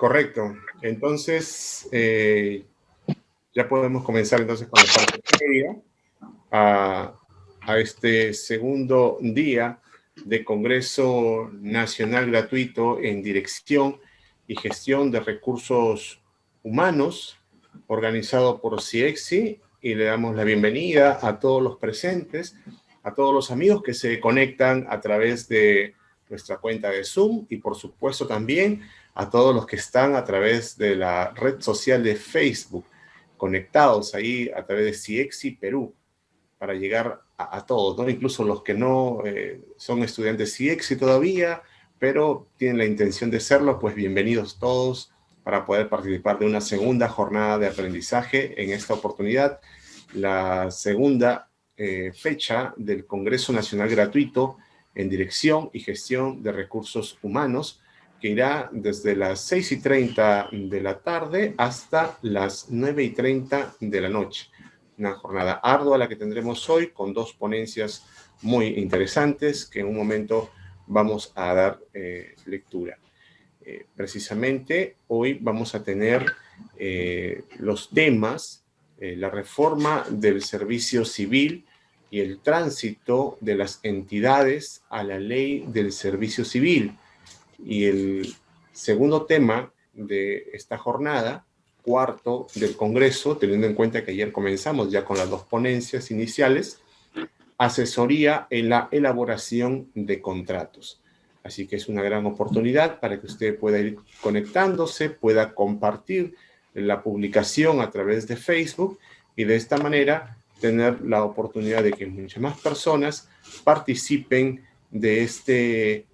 Correcto. Entonces, ya podemos comenzar entonces con la parte previa a este segundo día de Congreso Nacional Gratuito en Dirección y Gestión de Recursos Humanos, organizado por CIEXI, y le damos la bienvenida a todos los presentes, a todos los amigos que se conectan a través de nuestra cuenta de Zoom y por supuesto también a todos los que están a través de la red social de Facebook, conectados ahí a través de CIEXI Perú, para llegar a todos, ¿no? Incluso los que no son estudiantes CIEXI todavía, pero tienen la intención de serlo, pues bienvenidos todos para poder participar de una segunda jornada de aprendizaje en esta oportunidad, la segunda fecha del Congreso Nacional Gratuito en Dirección y Gestión de Recursos Humanos, que irá desde las 6:30 de la tarde hasta las 9:30 de la noche. Una jornada ardua la que tendremos hoy, con dos ponencias muy interesantes que en un momento vamos a dar lectura. Precisamente hoy vamos a tener los temas, la reforma del servicio civil y el tránsito de las entidades a la ley del servicio civil. Y el segundo tema de esta jornada, cuarto del Congreso, teniendo en cuenta que ayer comenzamos ya con las dos ponencias iniciales, asesoría en la elaboración de contratos. Así que es una gran oportunidad para que usted pueda ir conectándose, pueda compartir la publicación a través de Facebook y de esta manera tener la oportunidad de que muchas más personas participen de este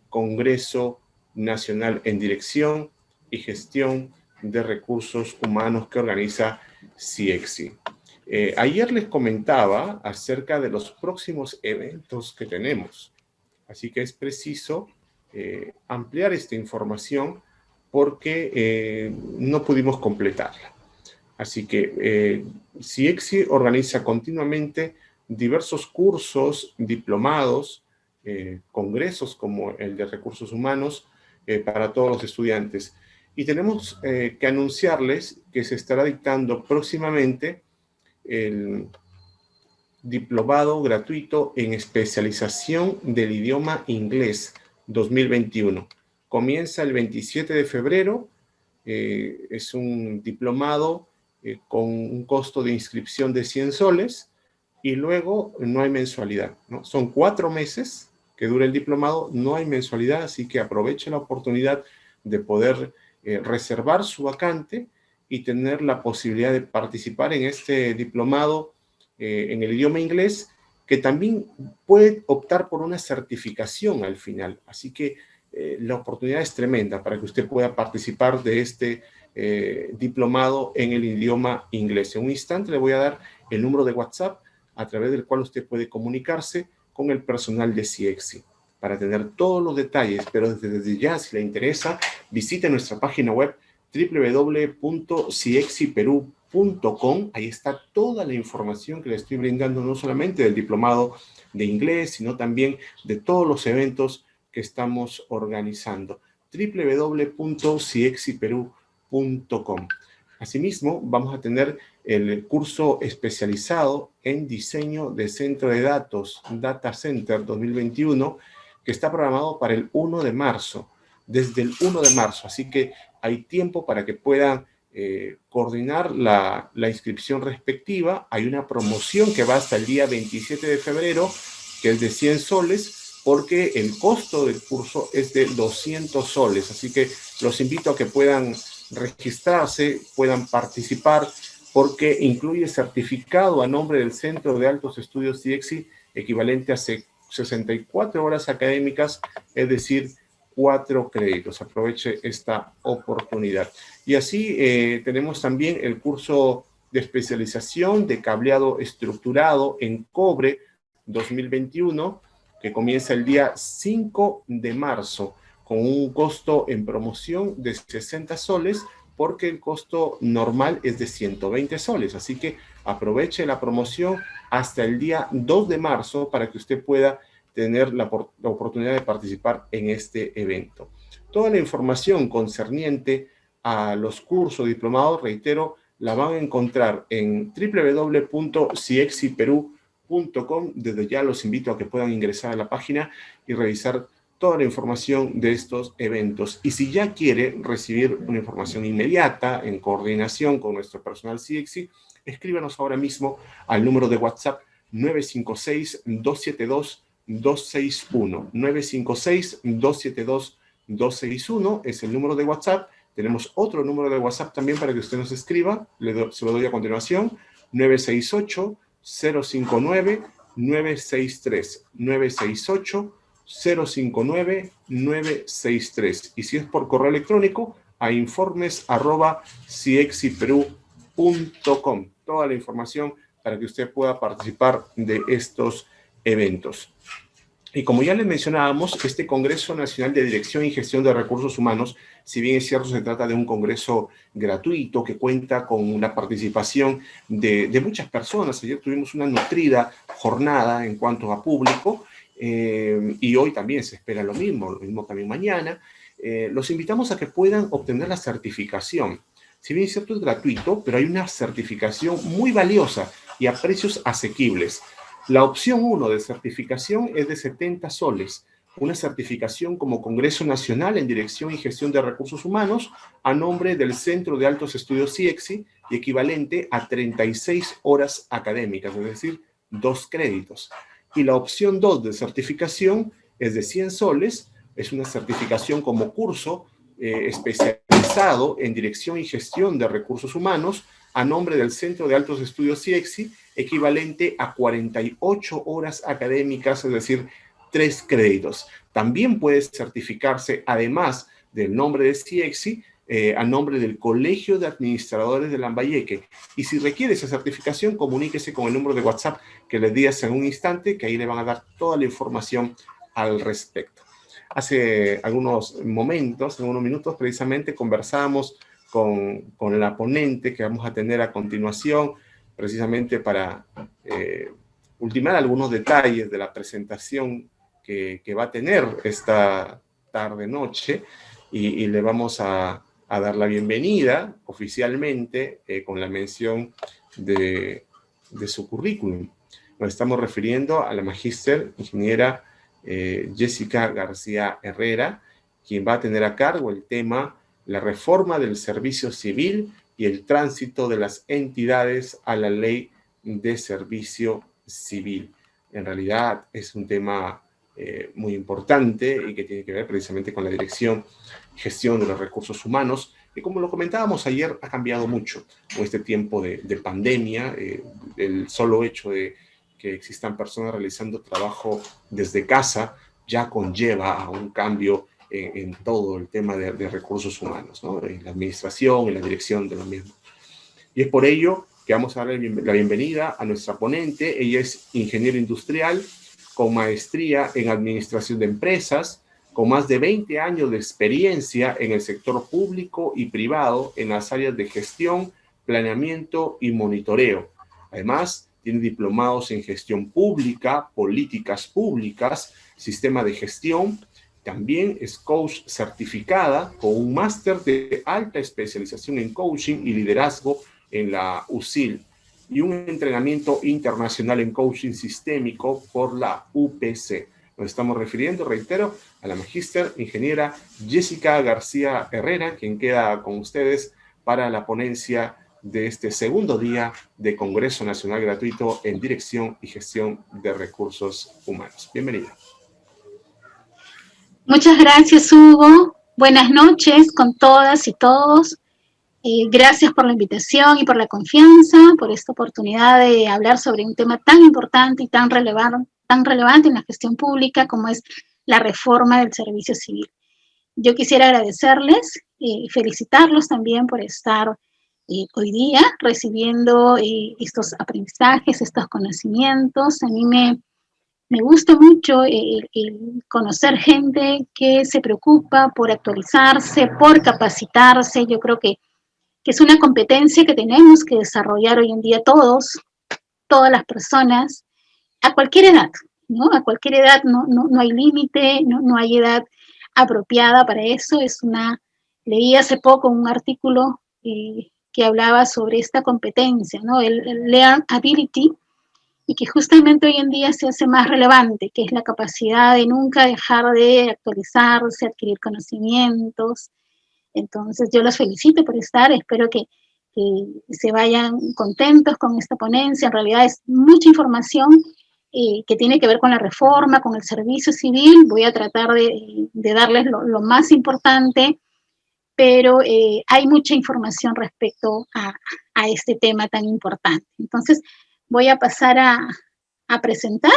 Congreso Nacional en Dirección y Gestión de Recursos Humanos que organiza CIEXI. Ayer les comentaba acerca de los próximos eventos que tenemos, así que es preciso ampliar esta información porque no pudimos completarla. Así que CIEXI organiza continuamente diversos cursos, diplomados, congresos como el de Recursos Humanos para todos los estudiantes. Y tenemos que anunciarles que se estará dictando próximamente el diplomado gratuito en especialización del idioma inglés 2021. Comienza el 27 de febrero, es un diplomado con un costo de inscripción de 100 soles y luego no hay mensualidad, ¿no? Son 4 meses que dura el diplomado, no hay mensualidad, así que aproveche la oportunidad de poder reservar su vacante y tener la posibilidad de participar en este diplomado en el idioma inglés, que también puede optar por una certificación al final. Así que la oportunidad es tremenda para que usted pueda participar de este diplomado en el idioma inglés. En un instante le voy a dar el número de WhatsApp a través del cual usted puede comunicarse con el personal de CIEXI para tener todos los detalles, pero desde ya, si le interesa, visite nuestra página web www.ciexiperú.com. Ahí está toda la información que le estoy brindando, no solamente del diplomado de inglés, sino también de todos los eventos que estamos organizando. www.ciexiperú.com. Asimismo, vamos a tener el curso especializado en diseño de centro de datos, Data Center 2021, que está programado para el 1 de marzo, desde el 1 de marzo. Así que hay tiempo para que puedan coordinar la inscripción respectiva. Hay una promoción que va hasta el día 27 de febrero, que es de 100 soles, porque el costo del curso es de 200 soles. Así que los invito a que puedan registrarse, puedan participar, porque incluye certificado a nombre del Centro de Altos Estudios CIEXI, equivalente a 64 horas académicas, es decir, 4 créditos. Aproveche esta oportunidad. Y así tenemos también el curso de especialización de cableado estructurado en cobre 2021, que comienza el día 5 de marzo, con un costo en promoción de 60 soles, porque el costo normal es de 120 soles. Así que aproveche la promoción hasta el día 2 de marzo para que usted pueda tener la oportunidad de participar en este evento. Toda la información concerniente a los cursos diplomados, reitero, la van a encontrar en www.ciexi.peru.com. Desde ya los invito a que puedan ingresar a la página y revisar toda la información de estos eventos. Y si ya quiere recibir una información inmediata en coordinación con nuestro personal CIEXI, escríbanos ahora mismo al número de WhatsApp 956-272-261. 956-272-261 es el número de WhatsApp. Tenemos otro número de WhatsApp también para que usted nos escriba. Se lo doy a continuación. 968-059-963. 968-059-963. Y si es por correo electrónico, a informes@ciexi.peru.com. Toda la información para que usted pueda participar de estos eventos. Y como ya les mencionábamos, este Congreso Nacional de Dirección y Gestión de Recursos Humanos, si bien es cierto, se trata de un congreso gratuito que cuenta con la participación de muchas personas. Ayer tuvimos una nutrida jornada en cuanto a público, y hoy también se espera lo mismo también mañana. Los invitamos a que puedan obtener la certificación. Si bien es cierto, es gratuito, pero hay una certificación muy valiosa y a precios asequibles. La opción 1 de certificación es de 70 soles, una certificación como Congreso Nacional en Dirección y Gestión de Recursos Humanos a nombre del Centro de Altos Estudios CIEXI y equivalente a 36 horas académicas, es decir, 2 créditos. Y la opción 2 de certificación es de 100 soles, es una certificación como curso especializado en Dirección y Gestión de Recursos Humanos a nombre del Centro de Altos Estudios CIEXI, equivalente a 48 horas académicas, es decir, 3 créditos. También puede certificarse, además del nombre de CIEXI, a nombre del Colegio de Administradores de Lambayeque. Y si requiere esa certificación, comuníquese con el número de WhatsApp que les di hace un instante, que ahí le van a dar toda la información al respecto. Hace algunos momentos, en unos minutos, precisamente conversábamos con la ponente que vamos a tener a continuación, precisamente para ultimar algunos detalles de la presentación que va a tener esta tarde-noche, y le vamos a dar la bienvenida oficialmente con la mención de su currículum. Nos estamos refiriendo a la magíster ingeniera Jessica García Herrera, quien va a tener a cargo el tema la reforma del servicio civil y el tránsito de las entidades a la ley de servicio civil. En realidad es un tema muy importante y que tiene que ver precisamente con la dirección y gestión de los recursos humanos, que como lo comentábamos ayer ha cambiado mucho con este tiempo de pandemia. El solo hecho de que existan personas realizando trabajo desde casa ya conlleva a un cambio en todo el tema de recursos humanos, ¿no? En la administración, en la dirección de lo mismo. Y es por ello que vamos a darle la bienvenida a nuestra ponente. Ella es ingeniero industrial con maestría en administración de empresas, con más de 20 años de experiencia en el sector público y privado en las áreas de gestión, planeamiento y monitoreo. Además, tiene diplomados en gestión pública, políticas públicas, sistema de gestión. También es coach certificada con un máster de alta especialización en coaching y liderazgo en la USIL y un entrenamiento internacional en coaching sistémico por la UPC. Nos estamos refiriendo, reitero, a la magíster ingeniera Jessica García Herrera, quien queda con ustedes para la ponencia de este segundo día de Congreso Nacional Gratuito en Dirección y Gestión de Recursos Humanos. Bienvenida. Muchas gracias, Hugo. Buenas noches con todas y todos. Gracias por la invitación y por la confianza, por esta oportunidad de hablar sobre un tema tan importante y tan relevante en la gestión pública como es la reforma del servicio civil. Yo quisiera agradecerles y felicitarlos también por estar hoy día recibiendo estos aprendizajes, estos conocimientos. A mí me gusta mucho el conocer gente que se preocupa por actualizarse, por capacitarse. Yo creo que es una competencia que tenemos que desarrollar hoy en día todas las personas, a cualquier edad. ¿no? A cualquier edad no hay límite, no hay edad apropiada para eso. Leí hace poco un artículo que hablaba sobre esta competencia, ¿no? El Learn Ability, y que justamente hoy en día se hace más relevante, que es la capacidad de nunca dejar de actualizarse, adquirir conocimientos. Entonces yo los felicito por estar, espero que se vayan contentos con esta ponencia. En realidad es mucha información que tiene que ver con la reforma, con el servicio civil. Voy a tratar de darles lo más importante, pero hay mucha información respecto a este tema tan importante. Entonces voy a pasar a presentar.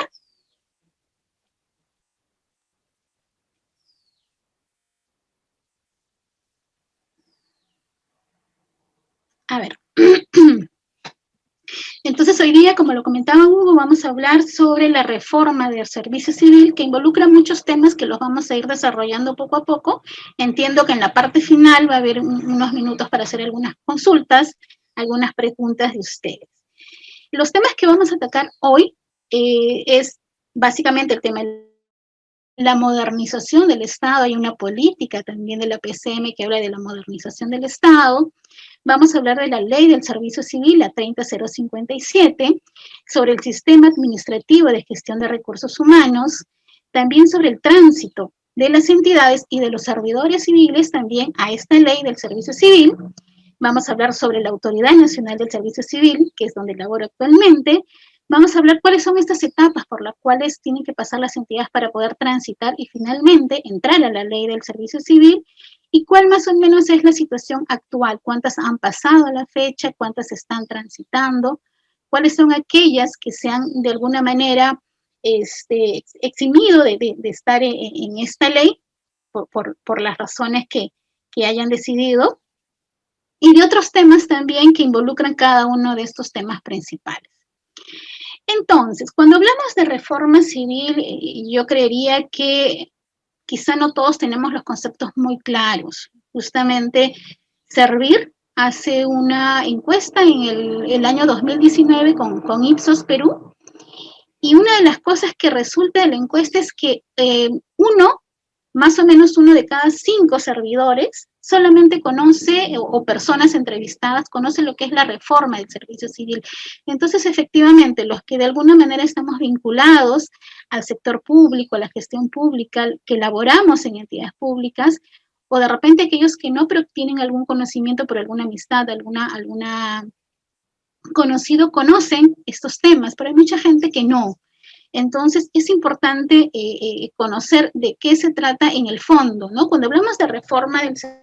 A ver. Entonces hoy día, como lo comentaba Hugo, vamos a hablar sobre la reforma del servicio civil, que involucra muchos temas que los vamos a ir desarrollando poco a poco. Entiendo que en la parte final va a haber unos minutos para hacer algunas consultas, algunas preguntas de ustedes. Los temas que vamos a atacar hoy es básicamente el tema de la modernización del Estado. Hay una política también de la PCM que habla de la modernización del Estado. Vamos a hablar de la ley del servicio civil, la 30057, sobre el sistema administrativo de gestión de recursos humanos, también sobre el tránsito de las entidades y de los servidores civiles también a esta ley del servicio civil. Vamos a hablar sobre la Autoridad Nacional del Servicio Civil, que es donde laboro actualmente. Vamos a hablar cuáles son estas etapas por las cuales tienen que pasar las entidades para poder transitar y finalmente entrar a la ley del servicio civil, y cuál más o menos es la situación actual, cuántas han pasado a la fecha, cuántas están transitando, cuáles son aquellas que se han de alguna manera eximido de estar en esta ley por las razones que hayan decidido, y de otros temas también que involucran cada uno de estos temas principales. Entonces, cuando hablamos de reforma civil, yo creería que quizá no todos tenemos los conceptos muy claros. Justamente, Servir hace una encuesta en el año 2019 con Ipsos Perú, y una de las cosas que resulta de la encuesta es que más o menos uno de cada 5 servidores solamente conoce, o personas entrevistadas, conoce lo que es la reforma del servicio civil. Entonces, efectivamente, los que de alguna manera estamos vinculados al sector público, a la gestión pública, que laboramos en entidades públicas, o de repente aquellos que no, pero tienen algún conocimiento por alguna amistad, alguna conocido, conocen estos temas, pero hay mucha gente que no. Entonces, es importante conocer de qué se trata en el fondo, ¿no? Cuando hablamos de reforma del servicio,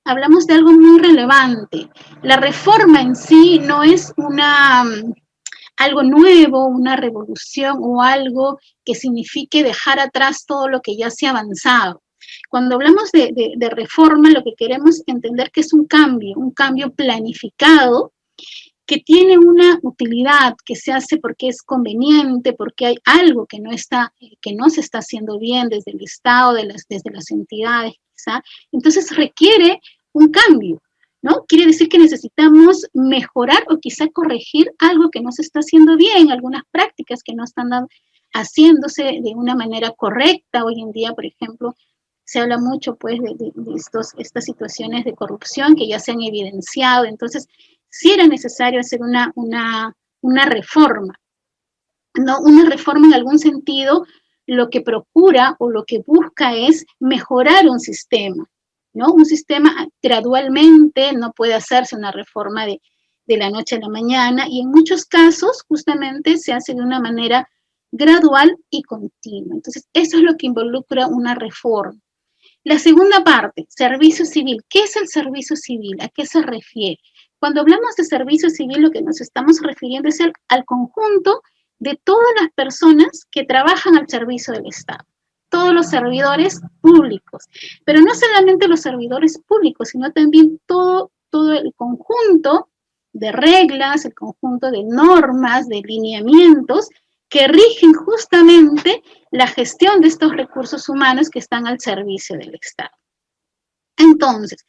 hablamos de algo muy relevante. La reforma en sí no es algo nuevo, una revolución o algo que signifique dejar atrás todo lo que ya se ha avanzado. Cuando hablamos de reforma, lo que queremos entender que es un cambio planificado, que tiene una utilidad, que se hace porque es conveniente, porque hay algo que no se está haciendo bien desde el Estado, desde las entidades, quizá. Entonces requiere un cambio, ¿no? Quiere decir que necesitamos mejorar o quizá corregir algo que no se está haciendo bien, algunas prácticas que no están haciéndose de una manera correcta. Hoy en día, por ejemplo, se habla mucho pues de estas situaciones de corrupción que ya se han evidenciado. Entonces, sí era necesario hacer una reforma, ¿no? Una reforma en algún sentido lo que procura o lo que busca es mejorar un sistema, ¿no? Un sistema gradualmente, no puede hacerse una reforma de la noche a la mañana, y en muchos casos justamente se hace de una manera gradual y continua. Entonces, eso es lo que involucra una reforma. La segunda parte, servicio civil. ¿Qué es el servicio civil? ¿A qué se refiere? Cuando hablamos de servicio civil, lo que nos estamos refiriendo es al conjunto de todas las personas que trabajan al servicio del Estado, todos los servidores públicos, pero no solamente los servidores públicos, sino también todo el conjunto de reglas, el conjunto de normas, de lineamientos que rigen justamente la gestión de estos recursos humanos que están al servicio del Estado. Entonces,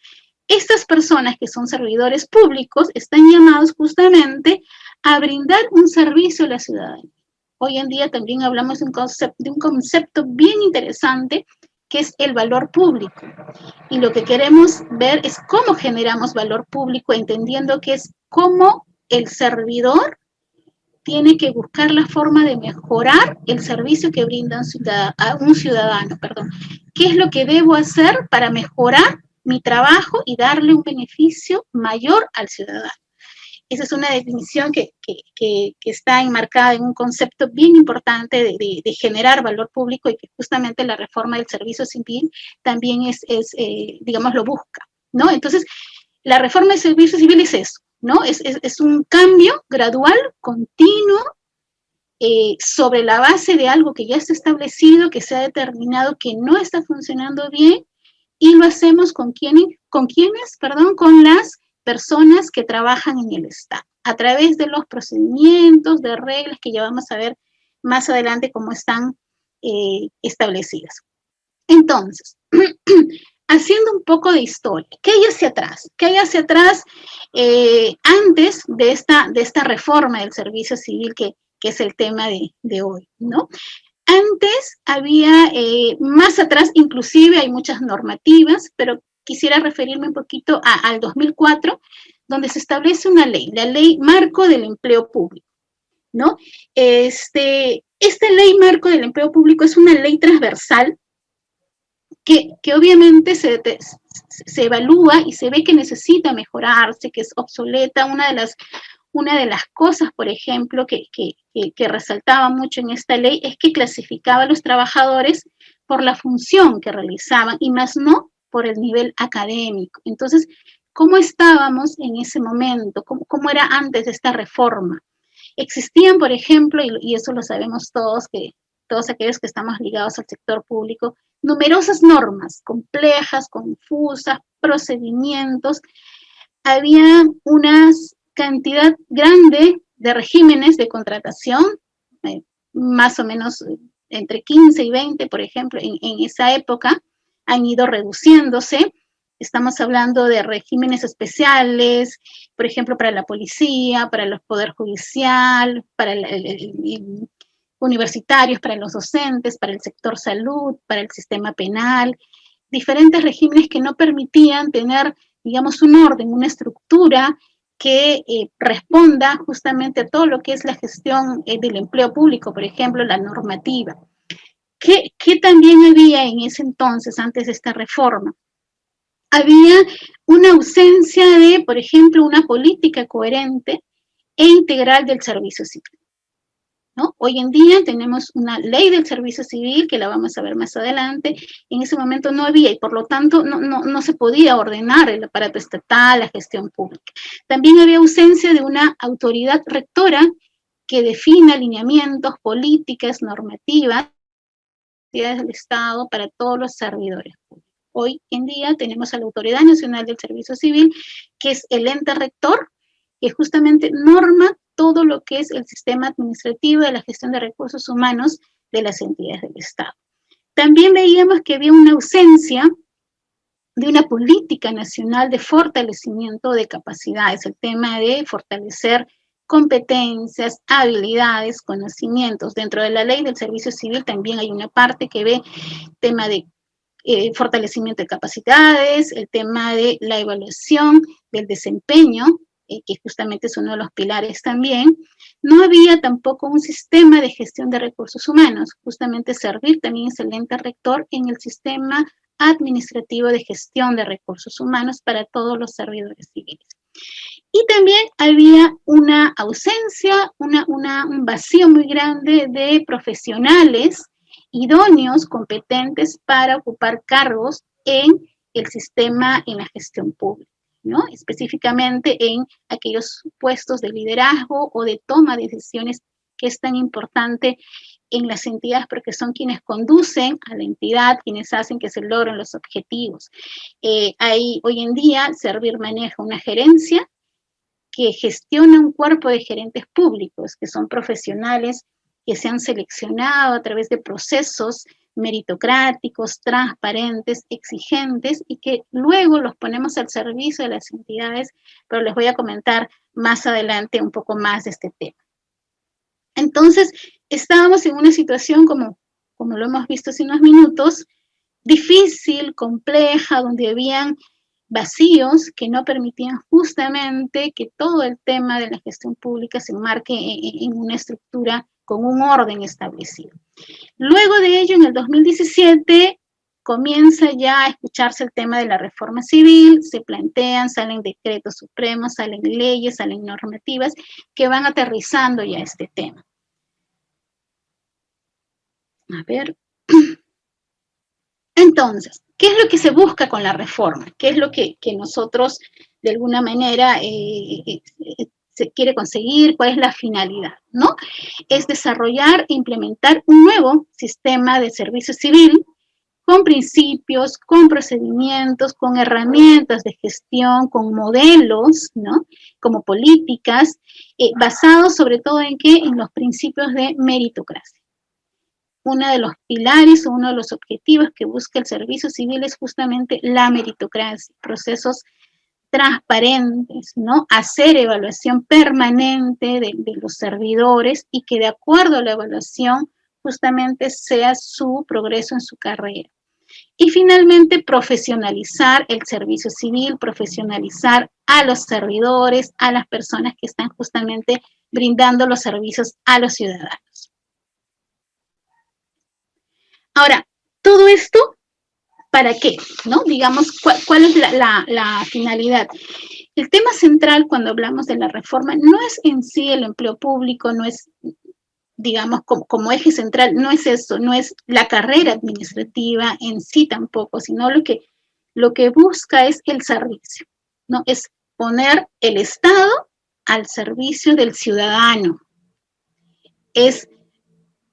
estas personas que son servidores públicos están llamados justamente a brindar un servicio a la ciudadanía. Hoy en día también hablamos de un concepto bien interesante, que es el valor público. Y lo que queremos ver es cómo generamos valor público, entendiendo que es cómo el servidor tiene que buscar la forma de mejorar el servicio que brinda un ciudadano. ¿Qué es lo que debo hacer para mejorar mi trabajo y darle un beneficio mayor al ciudadano? Esa es una definición que está enmarcada en un concepto bien importante de generar valor público, y que justamente la reforma del servicio civil también digamos, lo busca, ¿no? Entonces, la reforma del servicio civil es eso, ¿no? Es un cambio gradual, continuo, sobre la base de algo que ya está establecido, que se ha determinado que no está funcionando bien, y lo hacemos con las personas que trabajan en el Estado, a través de los procedimientos, de reglas que ya vamos a ver más adelante cómo están establecidas. Entonces, haciendo un poco de historia, ¿qué hay hacia atrás? ¿Qué hay hacia atrás antes de esta reforma del servicio civil que es el tema de hoy, ¿no? Antes había, más atrás inclusive hay muchas normativas, pero quisiera referirme un poquito al 2004, donde se establece una ley, la Ley Marco del Empleo Público, ¿no? Esta Ley Marco del Empleo Público es una ley transversal que obviamente se evalúa y se ve que necesita mejorarse, que es obsoleta. Una de las cosas, por ejemplo, que resaltaba mucho en esta ley es que clasificaba a los trabajadores por la función que realizaban y más no por el nivel académico. Entonces, ¿cómo estábamos en ese momento? ¿Cómo era antes de esta reforma? Existían, por ejemplo, y eso lo sabemos todos, que todos aquellos que estamos ligados al sector público, numerosas normas complejas, confusas, procedimientos. Había una cantidad grande de regímenes de contratación, más o menos entre 15 y 20, por ejemplo, en esa época, han ido reduciéndose. Estamos hablando de regímenes especiales, por ejemplo, para la policía, para el Poder Judicial, para universitarios, para los docentes, para el sector salud, para el sistema penal, diferentes regímenes que no permitían tener, digamos, un orden, una estructura que responda justamente a todo lo que es la gestión del empleo público, por ejemplo, la normativa. ¿Qué también había en ese entonces, antes de esta reforma? Había una ausencia de, por ejemplo, una política coherente e integral del servicio civil, ¿no? Hoy en día tenemos una ley del servicio civil, que la vamos a ver más adelante. En ese momento no había, y por lo tanto no se podía ordenar el aparato estatal, la gestión pública. También había ausencia de una autoridad rectora que defina lineamientos, políticas, normativas del Estado para todos los servidores públicos. Hoy en día tenemos a la Autoridad Nacional del Servicio Civil, que es el ente rector, que justamente norma todo lo que es el sistema administrativo de la gestión de recursos humanos de las entidades del Estado. También veíamos que había una ausencia de una política nacional de fortalecimiento de capacidades, el tema de fortalecer competencias, habilidades, conocimientos. Dentro de la ley del servicio civil también hay una parte que ve tema de fortalecimiento de capacidades, el tema de la evaluación del desempeño, que justamente es uno de los pilares también. No había tampoco un sistema de gestión de recursos humanos. Justamente Servir también es el ente rector en el sistema administrativo de gestión de recursos humanos para todos los servidores civiles. Y también había una ausencia, un vacío muy grande de profesionales idóneos, competentes para ocupar cargos en el sistema, en la gestión pública, ¿no? Específicamente en aquellos puestos de liderazgo o de toma de decisiones, que es tan importante en las entidades, porque son quienes conducen a la entidad, quienes hacen que se logren los objetivos. Hoy en día, Servir maneja una gerencia que gestiona un cuerpo de gerentes públicos, que son profesionales que se han seleccionado a través de procesos meritocráticos, transparentes, exigentes, y que luego los ponemos al servicio de las entidades, pero les voy a comentar más adelante un poco más de este tema. Entonces, estábamos en una situación como lo hemos visto hace unos minutos, difícil, compleja, donde habían vacíos que no permitían justamente que todo el tema de la gestión pública se enmarque en una estructura con un orden establecido. Luego de ello, en el 2017, comienza ya a escucharse el tema de la reforma civil, se plantean, salen decretos supremos, salen leyes, salen normativas que van aterrizando ya este tema. A ver. Entonces, ¿qué es lo que se busca con la reforma? ¿Qué es lo que nosotros, de alguna manera, se quiere conseguir? ¿Cuál es la finalidad? ¿No? Es desarrollar e implementar un nuevo sistema de servicio civil con principios, con procedimientos, con herramientas de gestión, con modelos, ¿no? Como políticas, basados sobre todo en ¿qué? En los principios de meritocracia. Uno de los pilares o uno de los objetivos que busca el servicio civil es justamente la meritocracia, procesos transparentes, ¿no? Hacer evaluación permanente de los servidores y que de acuerdo a la evaluación justamente sea su progreso en su carrera. Y finalmente, profesionalizar el servicio civil, profesionalizar a los servidores, a las personas que están justamente brindando los servicios a los ciudadanos. Ahora, todo esto, ¿para qué? ¿No? Digamos, ¿cuál es la finalidad? El tema central cuando hablamos de la reforma no es en sí el empleo público, no es, digamos, como eje central, no es eso, no es la carrera administrativa en sí tampoco, sino lo que busca es el servicio, ¿no? Es poner el Estado al servicio del ciudadano. Es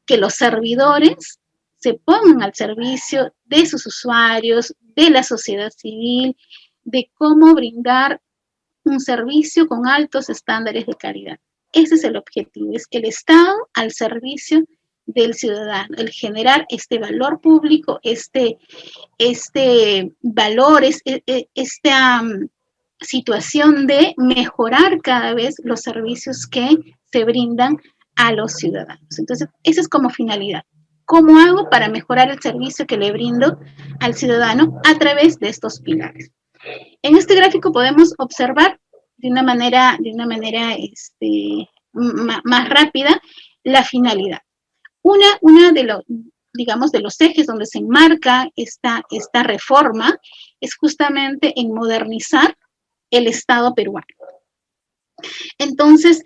que los servidores se pongan al servicio de sus usuarios, de la sociedad civil, de cómo brindar un servicio con altos estándares de calidad. Ese es el objetivo, es el Estado al servicio del ciudadano, el generar este valor público, este valor, esta situación de mejorar cada vez los servicios que se brindan a los ciudadanos. Entonces, esa es como finalidad. ¿Cómo hago para mejorar el servicio que le brindo al ciudadano a través de estos pilares? En este gráfico podemos observar de una manera más rápida la finalidad. Una de los, digamos, de los ejes donde se enmarca esta reforma es justamente en modernizar el Estado peruano. Entonces,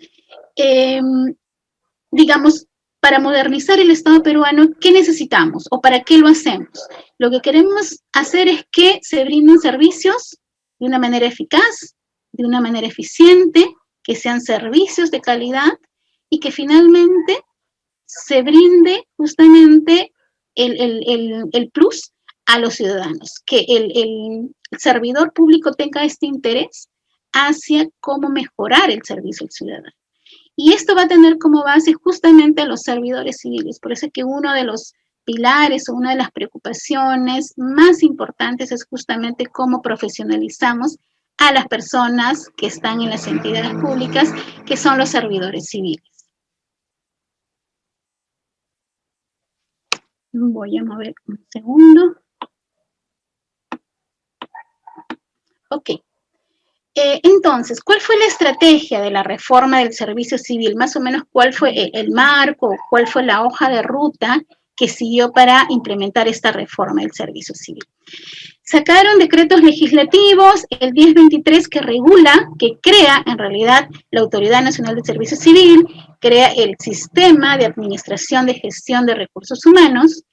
digamos, para modernizar el Estado peruano, ¿qué necesitamos o para qué lo hacemos? Lo que queremos hacer es que se brinden servicios de una manera eficaz, de una manera eficiente, que sean servicios de calidad y que finalmente se brinde justamente el plus a los ciudadanos, que el servidor público tenga este interés hacia cómo mejorar el servicio al ciudadano. Y esto va a tener como base justamente a los servidores civiles. Por eso es que uno de los pilares o una de las preocupaciones más importantes es justamente cómo profesionalizamos a las personas que están en las entidades públicas, que son los servidores civiles. Voy a mover un segundo. Ok. Entonces, ¿cuál fue la estrategia de la reforma del servicio civil? Más o menos, ¿cuál fue el marco, cuál fue la hoja de ruta que siguió para implementar esta reforma del servicio civil? Sacaron decretos legislativos, el 1023 que regula, que crea en realidad la Autoridad Nacional de Servicio Civil, crea el Sistema de Administración de Gestión de Recursos Humanos.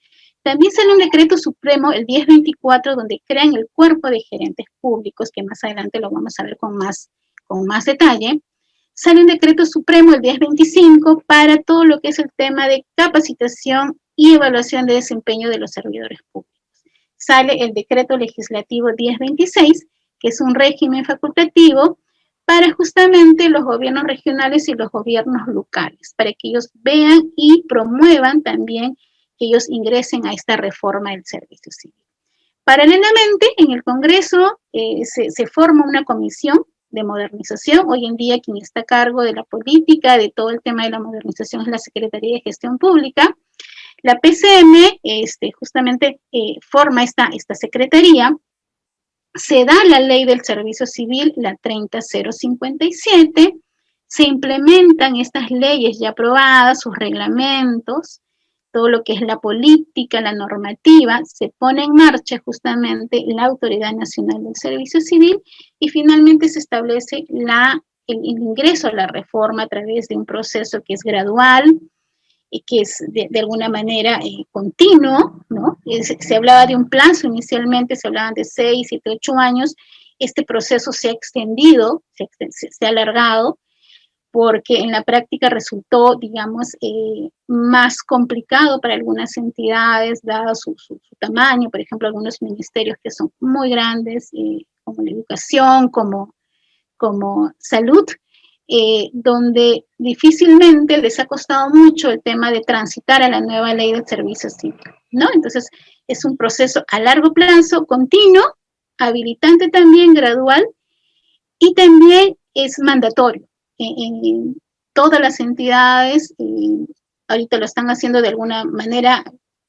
También sale un decreto supremo, el 1024, donde crean el cuerpo de gerentes públicos, que más adelante lo vamos a ver con más detalle. Sale un decreto supremo, el 1025, para todo lo que es el tema de capacitación y evaluación de desempeño de los servidores públicos. Sale el decreto legislativo 1026, que es un régimen facultativo para justamente los gobiernos regionales y los gobiernos locales, para que ellos vean y promuevan también que ellos ingresen a esta reforma del servicio civil. Paralelamente, en el Congreso se forma una comisión de modernización. Hoy en día quien está a cargo de la política, de todo el tema de la modernización es la Secretaría de Gestión Pública. La PCM justamente forma esta secretaría. Se da la ley del servicio civil, la 30057, se implementan estas leyes ya aprobadas, sus reglamentos, todo lo que es la política, la normativa, se pone en marcha justamente la Autoridad Nacional del Servicio Civil y finalmente se establece el ingreso a la reforma a través de un proceso que es gradual y que es de alguna manera continuo, ¿no? Se hablaba de un plazo inicialmente, se hablaban de 6, 7, 8 años, este proceso se ha extendido, se ha alargado, porque en la práctica resultó, digamos, más complicado para algunas entidades, dado su tamaño, por ejemplo, algunos ministerios que son muy grandes, como la educación, como salud, donde difícilmente les ha costado mucho el tema de transitar a la nueva ley del servicio civil, ¿no? Entonces, es un proceso a largo plazo, continuo, habilitante también, gradual, y también es mandatorio. En todas las entidades, ahorita lo están haciendo de alguna manera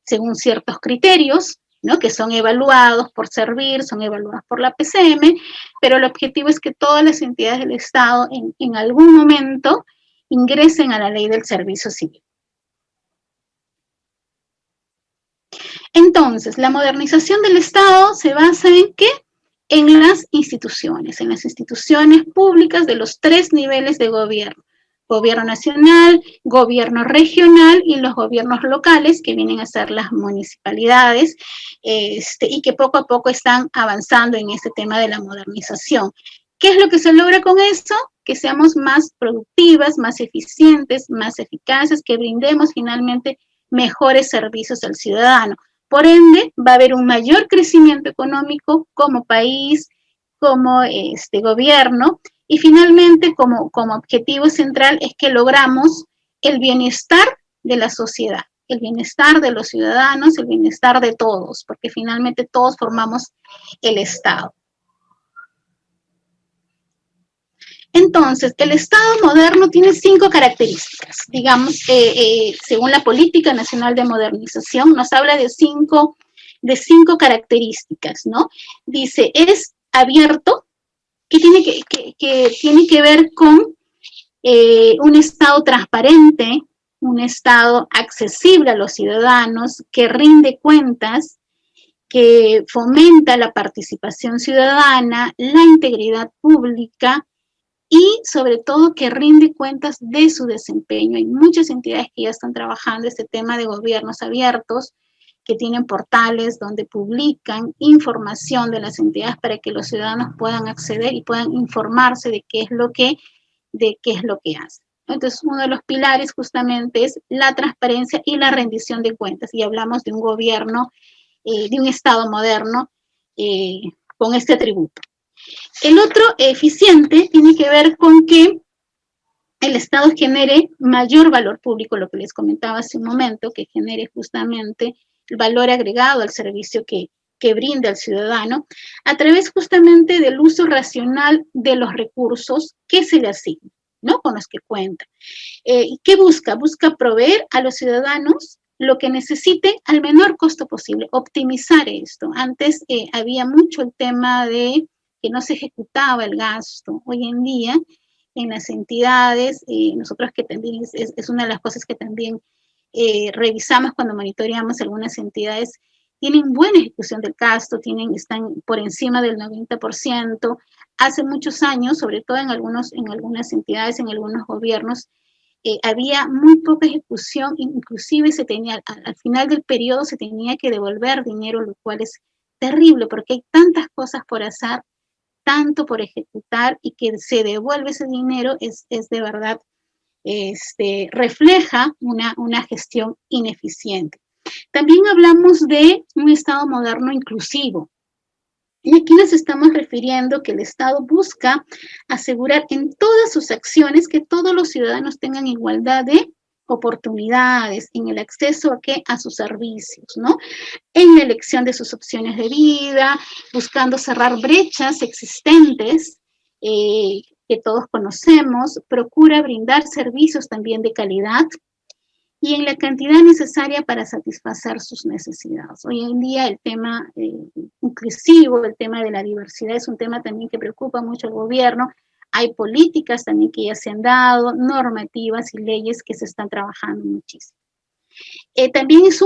según ciertos criterios, ¿no? Que son evaluados por Servir, son evaluados por la PCM, pero el objetivo es que todas las entidades del Estado en algún momento ingresen a la ley del servicio civil. Entonces, la modernización del Estado se basa en ¿qué? En las instituciones públicas de los 3 niveles de gobierno. Gobierno nacional, gobierno regional y los gobiernos locales, que vienen a ser las municipalidades, y que poco a poco están avanzando en este tema de la modernización. ¿Qué es lo que se logra con esto? Que seamos más productivas, más eficientes, más eficaces, que brindemos finalmente mejores servicios al ciudadano. Por ende, va a haber un mayor crecimiento económico como país, como gobierno, y finalmente como objetivo central es que logramos el bienestar de la sociedad, el bienestar de los ciudadanos, el bienestar de todos, porque finalmente todos formamos el Estado. Entonces, el Estado moderno tiene 5 características, digamos, según la Política Nacional de Modernización, nos habla de cinco características, ¿no? Dice, es abierto, que tiene que ver con un Estado transparente, un Estado accesible a los ciudadanos, que rinde cuentas, que fomenta la participación ciudadana, la integridad pública, y sobre todo que rinde cuentas de su desempeño. Hay muchas entidades que ya están trabajando este tema de gobiernos abiertos, que tienen portales donde publican información de las entidades para que los ciudadanos puedan acceder y puedan informarse de qué es lo que hacen. Entonces, uno de los pilares justamente es la transparencia y la rendición de cuentas, y hablamos de un gobierno, de un Estado moderno con este atributo. El otro, eficiente, tiene que ver con que el Estado genere mayor valor público, lo que les comentaba hace un momento, que genere justamente el valor agregado al servicio que brinda al ciudadano, a través justamente del uso racional de los recursos que se le asignan, ¿no? Con los que cuenta. ¿Qué busca? Busca proveer a los ciudadanos lo que necesiten al menor costo posible, optimizar esto. Antes había mucho el tema de que no se ejecutaba el gasto. Hoy en día, en las entidades, nosotros que también es una de las cosas que también revisamos cuando monitoreamos algunas entidades, tienen buena ejecución del gasto, están por encima del 90%. Hace muchos años, sobre todo en algunas entidades, en algunos gobiernos, había muy poca ejecución, inclusive al final del periodo se tenía que devolver dinero, lo cual es terrible porque hay tantas cosas por hacer, tanto por ejecutar, y que se devuelve ese dinero es de verdad, refleja una gestión ineficiente. También hablamos de un Estado moderno inclusivo. Y aquí nos estamos refiriendo que el Estado busca asegurar en todas sus acciones que todos los ciudadanos tengan igualdad de oportunidades en el acceso a sus servicios, ¿no? En la elección de sus opciones de vida, buscando cerrar brechas existentes que todos conocemos, procura brindar servicios también de calidad y en la cantidad necesaria para satisfacer sus necesidades. Hoy en día el tema inclusivo, el tema de la diversidad es un tema también que preocupa mucho al gobierno. Hay políticas también que ya se han dado, normativas y leyes que se están trabajando muchísimo. También es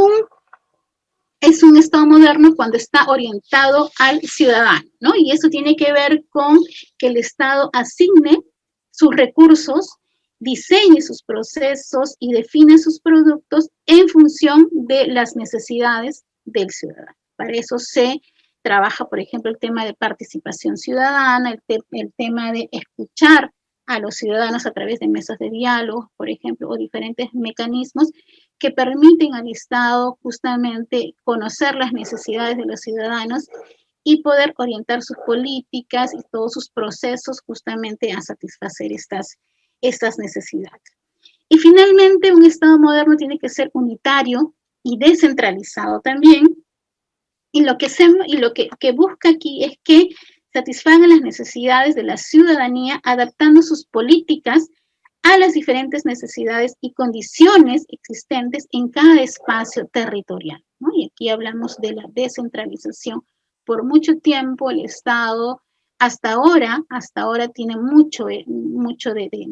un Estado moderno cuando está orientado al ciudadano, ¿no? Y eso tiene que ver con que el Estado asigne sus recursos, diseñe sus procesos y define sus productos en función de las necesidades del ciudadano. Para eso se trabaja, por ejemplo, el tema de participación ciudadana, el tema de escuchar a los ciudadanos a través de mesas de diálogo, por ejemplo, o diferentes mecanismos que permiten al Estado justamente conocer las necesidades de los ciudadanos y poder orientar sus políticas y todos sus procesos justamente a satisfacer estas necesidades. Y finalmente, un Estado moderno tiene que ser unitario y descentralizado también, y lo que busca aquí es que satisfagan las necesidades de la ciudadanía adaptando sus políticas a las diferentes necesidades y condiciones existentes en cada espacio territorial, ¿no? Y aquí hablamos de la descentralización. Por mucho tiempo el Estado, hasta ahora tiene mucho de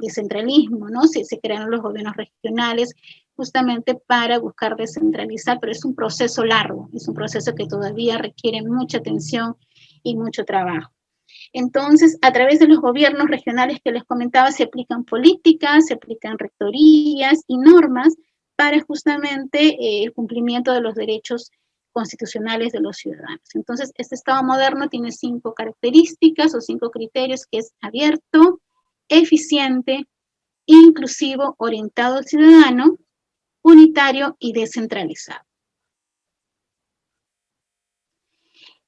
centralismo, ¿no? Se crearon los gobiernos regionales justamente para buscar descentralizar, pero es un proceso largo, es un proceso que todavía requiere mucha atención y mucho trabajo. Entonces, a través de los gobiernos regionales que les comentaba, se aplican políticas, se aplican rectorías y normas para justamente el cumplimiento de los derechos constitucionales de los ciudadanos. Entonces, este Estado moderno tiene 5 características o 5 criterios, que es abierto, eficiente, inclusivo, orientado al ciudadano, unitario y descentralizado.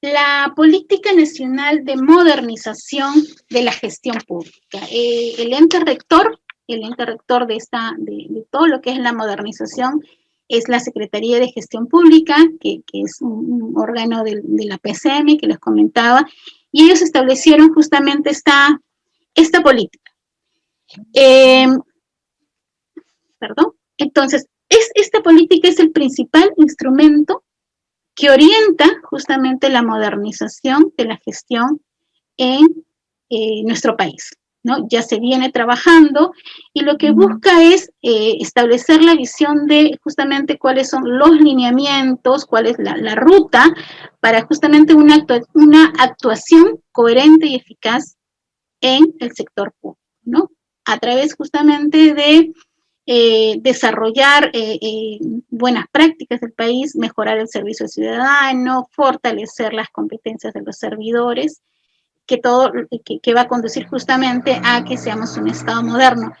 La Política Nacional de Modernización de la Gestión Pública. El ente rector de todo lo que es la modernización es la Secretaría de Gestión Pública, que es un órgano de la PCM que les comentaba, y ellos establecieron justamente esta política. Entonces, esta política es el principal instrumento que orienta justamente la modernización de la gestión en nuestro país, ¿no? Ya se viene trabajando y lo que busca es establecer la visión de justamente cuáles son los lineamientos, cuál es la ruta para justamente una actuación coherente y eficaz en el sector público, ¿no? A través justamente de desarrollar buenas prácticas del país, mejorar el servicio ciudadano, fortalecer las competencias de los servidores, que va a conducir justamente a que seamos un Estado moderno.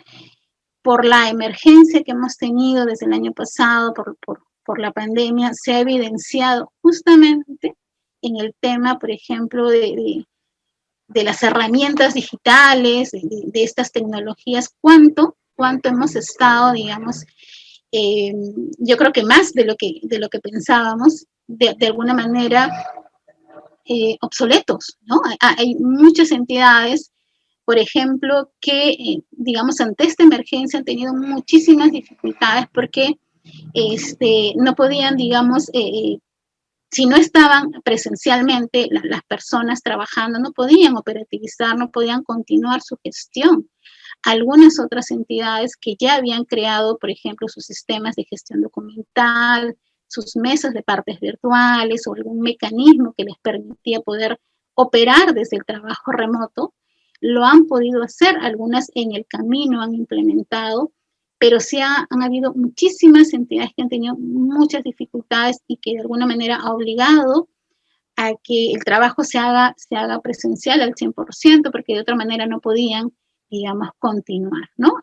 Por la emergencia que hemos tenido desde el año pasado, por la pandemia, se ha evidenciado justamente en el tema, por ejemplo, de las herramientas digitales, de estas tecnologías, cuánto hemos estado, digamos, yo creo que más de lo que pensábamos, de alguna manera obsoletos, ¿no? Hay muchas entidades, por ejemplo, que, digamos, ante esta emergencia han tenido muchísimas dificultades porque no podían, digamos, si no estaban presencialmente las personas trabajando, no podían operativizar, no podían continuar su gestión. Algunas otras entidades que ya habían creado, por ejemplo, sus sistemas de gestión documental, sus mesas de partes virtuales o algún mecanismo que les permitía poder operar desde el trabajo remoto, lo han podido hacer, algunas en el camino han implementado, pero sí han habido muchísimas entidades que han tenido muchas dificultades y que de alguna manera ha obligado a que el trabajo se haga presencial al 100%, porque de otra manera no podían, digamos, continuar, ¿no?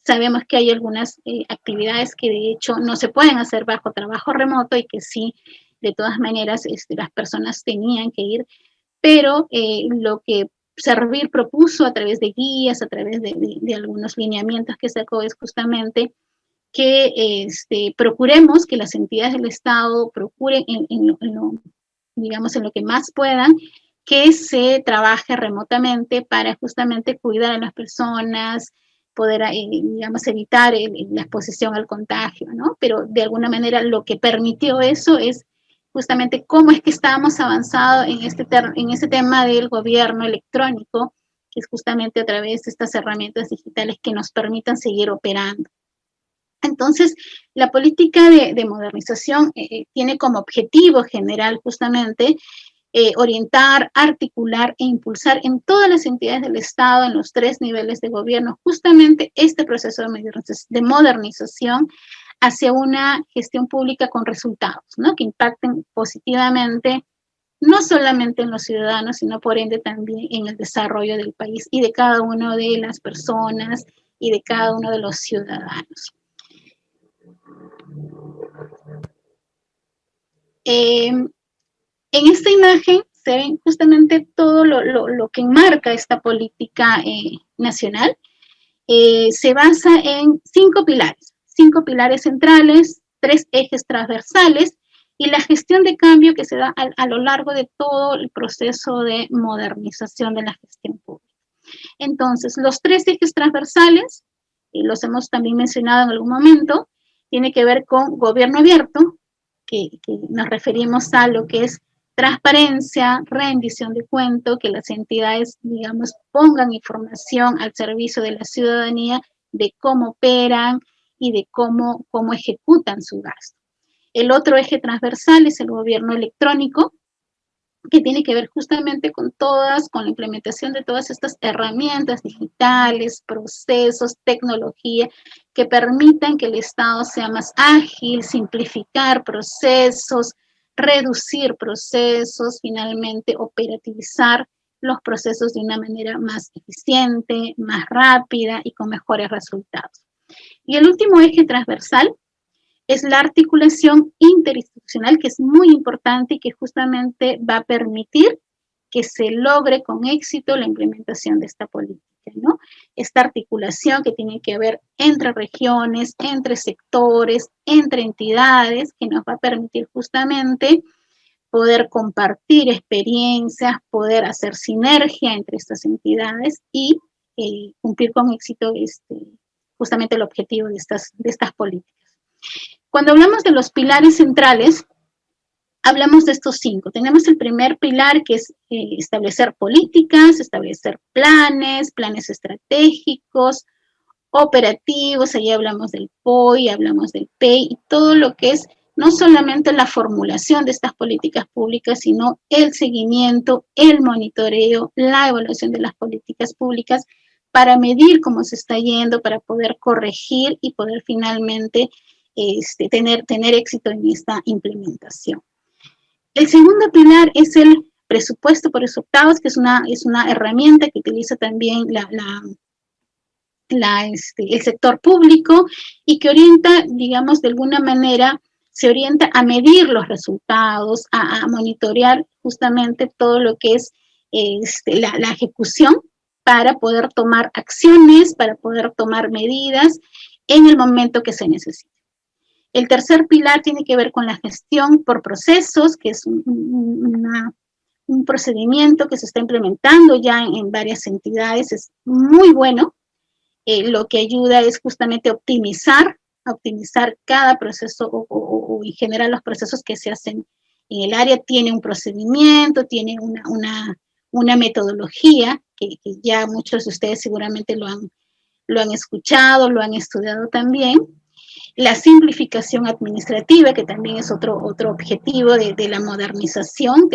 Sabemos que hay algunas actividades que de hecho no se pueden hacer bajo trabajo remoto y que sí, de todas maneras, las personas tenían que ir, pero lo que Servir propuso a través de guías, a través de algunos lineamientos que sacó es justamente que procuremos que las entidades del Estado procuren digamos, en lo que más puedan, que se trabaje remotamente para justamente cuidar a las personas, poder, digamos, evitar la exposición al contagio, ¿no? Pero de alguna manera lo que permitió eso es justamente cómo es que estábamos avanzando en este tema del gobierno electrónico, que es justamente a través de estas herramientas digitales que nos permitan seguir operando. Entonces, la política de modernización tiene como objetivo general justamente orientar, articular e impulsar en todas las entidades del Estado, en los 3 niveles de gobierno, justamente este proceso de modernización hacia una gestión pública con resultados, ¿no? Que impacten positivamente no solamente en los ciudadanos, sino por ende también en el desarrollo del país y de cada una de las personas y de cada uno de los ciudadanos. En esta imagen se ven justamente todo lo que enmarca esta política nacional. Se basa en 5 pilares centrales, 3 ejes transversales y la gestión de cambio que se da a lo largo de todo el proceso de modernización de la gestión pública. Entonces, los 3 ejes transversales, y los hemos también mencionado en algún momento, tiene que ver con gobierno abierto, que nos referimos a lo que es transparencia, rendición de cuentas, que las entidades, digamos, pongan información al servicio de la ciudadanía de cómo operan y de cómo ejecutan su gasto. El otro eje transversal es el gobierno electrónico, que tiene que ver justamente con la implementación de todas estas herramientas digitales, procesos, tecnología, que permitan que el Estado sea más ágil, simplificar procesos, reducir procesos, finalmente operativizar los procesos de una manera más eficiente, más rápida y con mejores resultados. Y el último eje transversal es la articulación interinstitucional, que es muy importante y que justamente va a permitir que se logre con éxito la implementación de esta política, ¿no? Esta articulación que tiene que ver entre regiones, entre sectores, entre entidades, que nos va a permitir justamente poder compartir experiencias, poder hacer sinergia entre estas entidades y cumplir con éxito justamente el objetivo de estas políticas. Cuando hablamos de los pilares centrales, hablamos de estos 5. Tenemos el primer pilar, que es establecer políticas, establecer planes estratégicos, operativos, ahí hablamos del POI, hablamos del PEI, y todo lo que es no solamente la formulación de estas políticas públicas, sino el seguimiento, el monitoreo, la evaluación de las políticas públicas para medir cómo se está yendo, para poder corregir y poder finalmente tener éxito en esta implementación. El segundo pilar es el presupuesto por resultados, que es una herramienta que utiliza también el sector público y que orienta, digamos, de alguna manera, se orienta a medir los resultados, a monitorear justamente todo lo que es la ejecución para poder tomar acciones, para poder tomar medidas en el momento que se necesite. El tercer pilar tiene que ver con la gestión por procesos, que es un procedimiento que se está implementando ya en varias entidades, es muy bueno. Lo que ayuda es justamente optimizar cada proceso o en general los procesos que se hacen en el área. Tiene un procedimiento, tiene una metodología que ya muchos de ustedes seguramente lo han escuchado, lo han estudiado también. La simplificación administrativa, que también es otro objetivo de la modernización.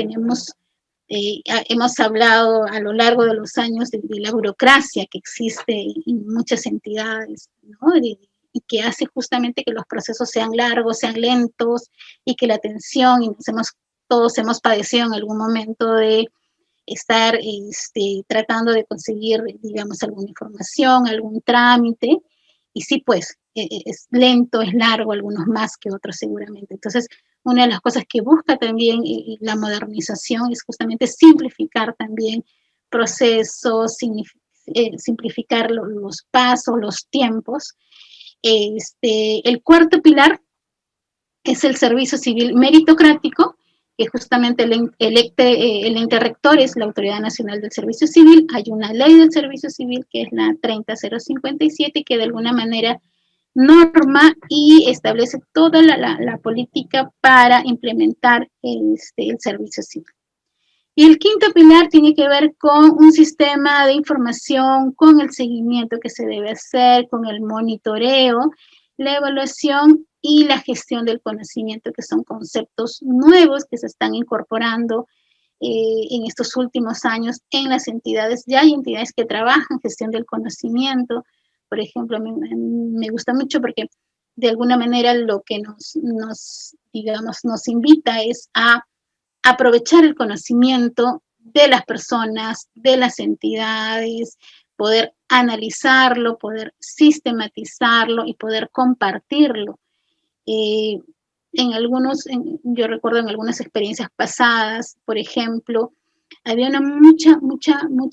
Hemos hablado a lo largo de los años de la burocracia que existe en muchas entidades, ¿no? Y que hace justamente que los procesos sean largos, sean lentos, y que la atención, y todos hemos padecido en algún momento de estar tratando de conseguir, digamos, alguna información, algún trámite, y sí, pues, es lento, es largo, algunos más que otros seguramente. Entonces, una de las cosas que busca también la modernización es justamente simplificar también procesos, simplificar los pasos, los tiempos. El cuarto pilar es el servicio civil meritocrático, que justamente el ente rector es la Autoridad Nacional del Servicio Civil. Hay una ley del servicio civil que es la 30057, que de alguna manera norma y establece toda la política para implementar el servicio civil. Y el quinto pilar tiene que ver con un sistema de información, con el seguimiento que se debe hacer, con el monitoreo, la evaluación y la gestión del conocimiento, que son conceptos nuevos que se están incorporando en estos últimos años en las entidades. Ya hay entidades que trabajan gestión del conocimiento. Por ejemplo, me gusta mucho porque de alguna manera lo que nos invita es a aprovechar el conocimiento de las personas, de las entidades, poder analizarlo, poder sistematizarlo y poder compartirlo. Yo recuerdo en algunas experiencias pasadas, por ejemplo, había mucha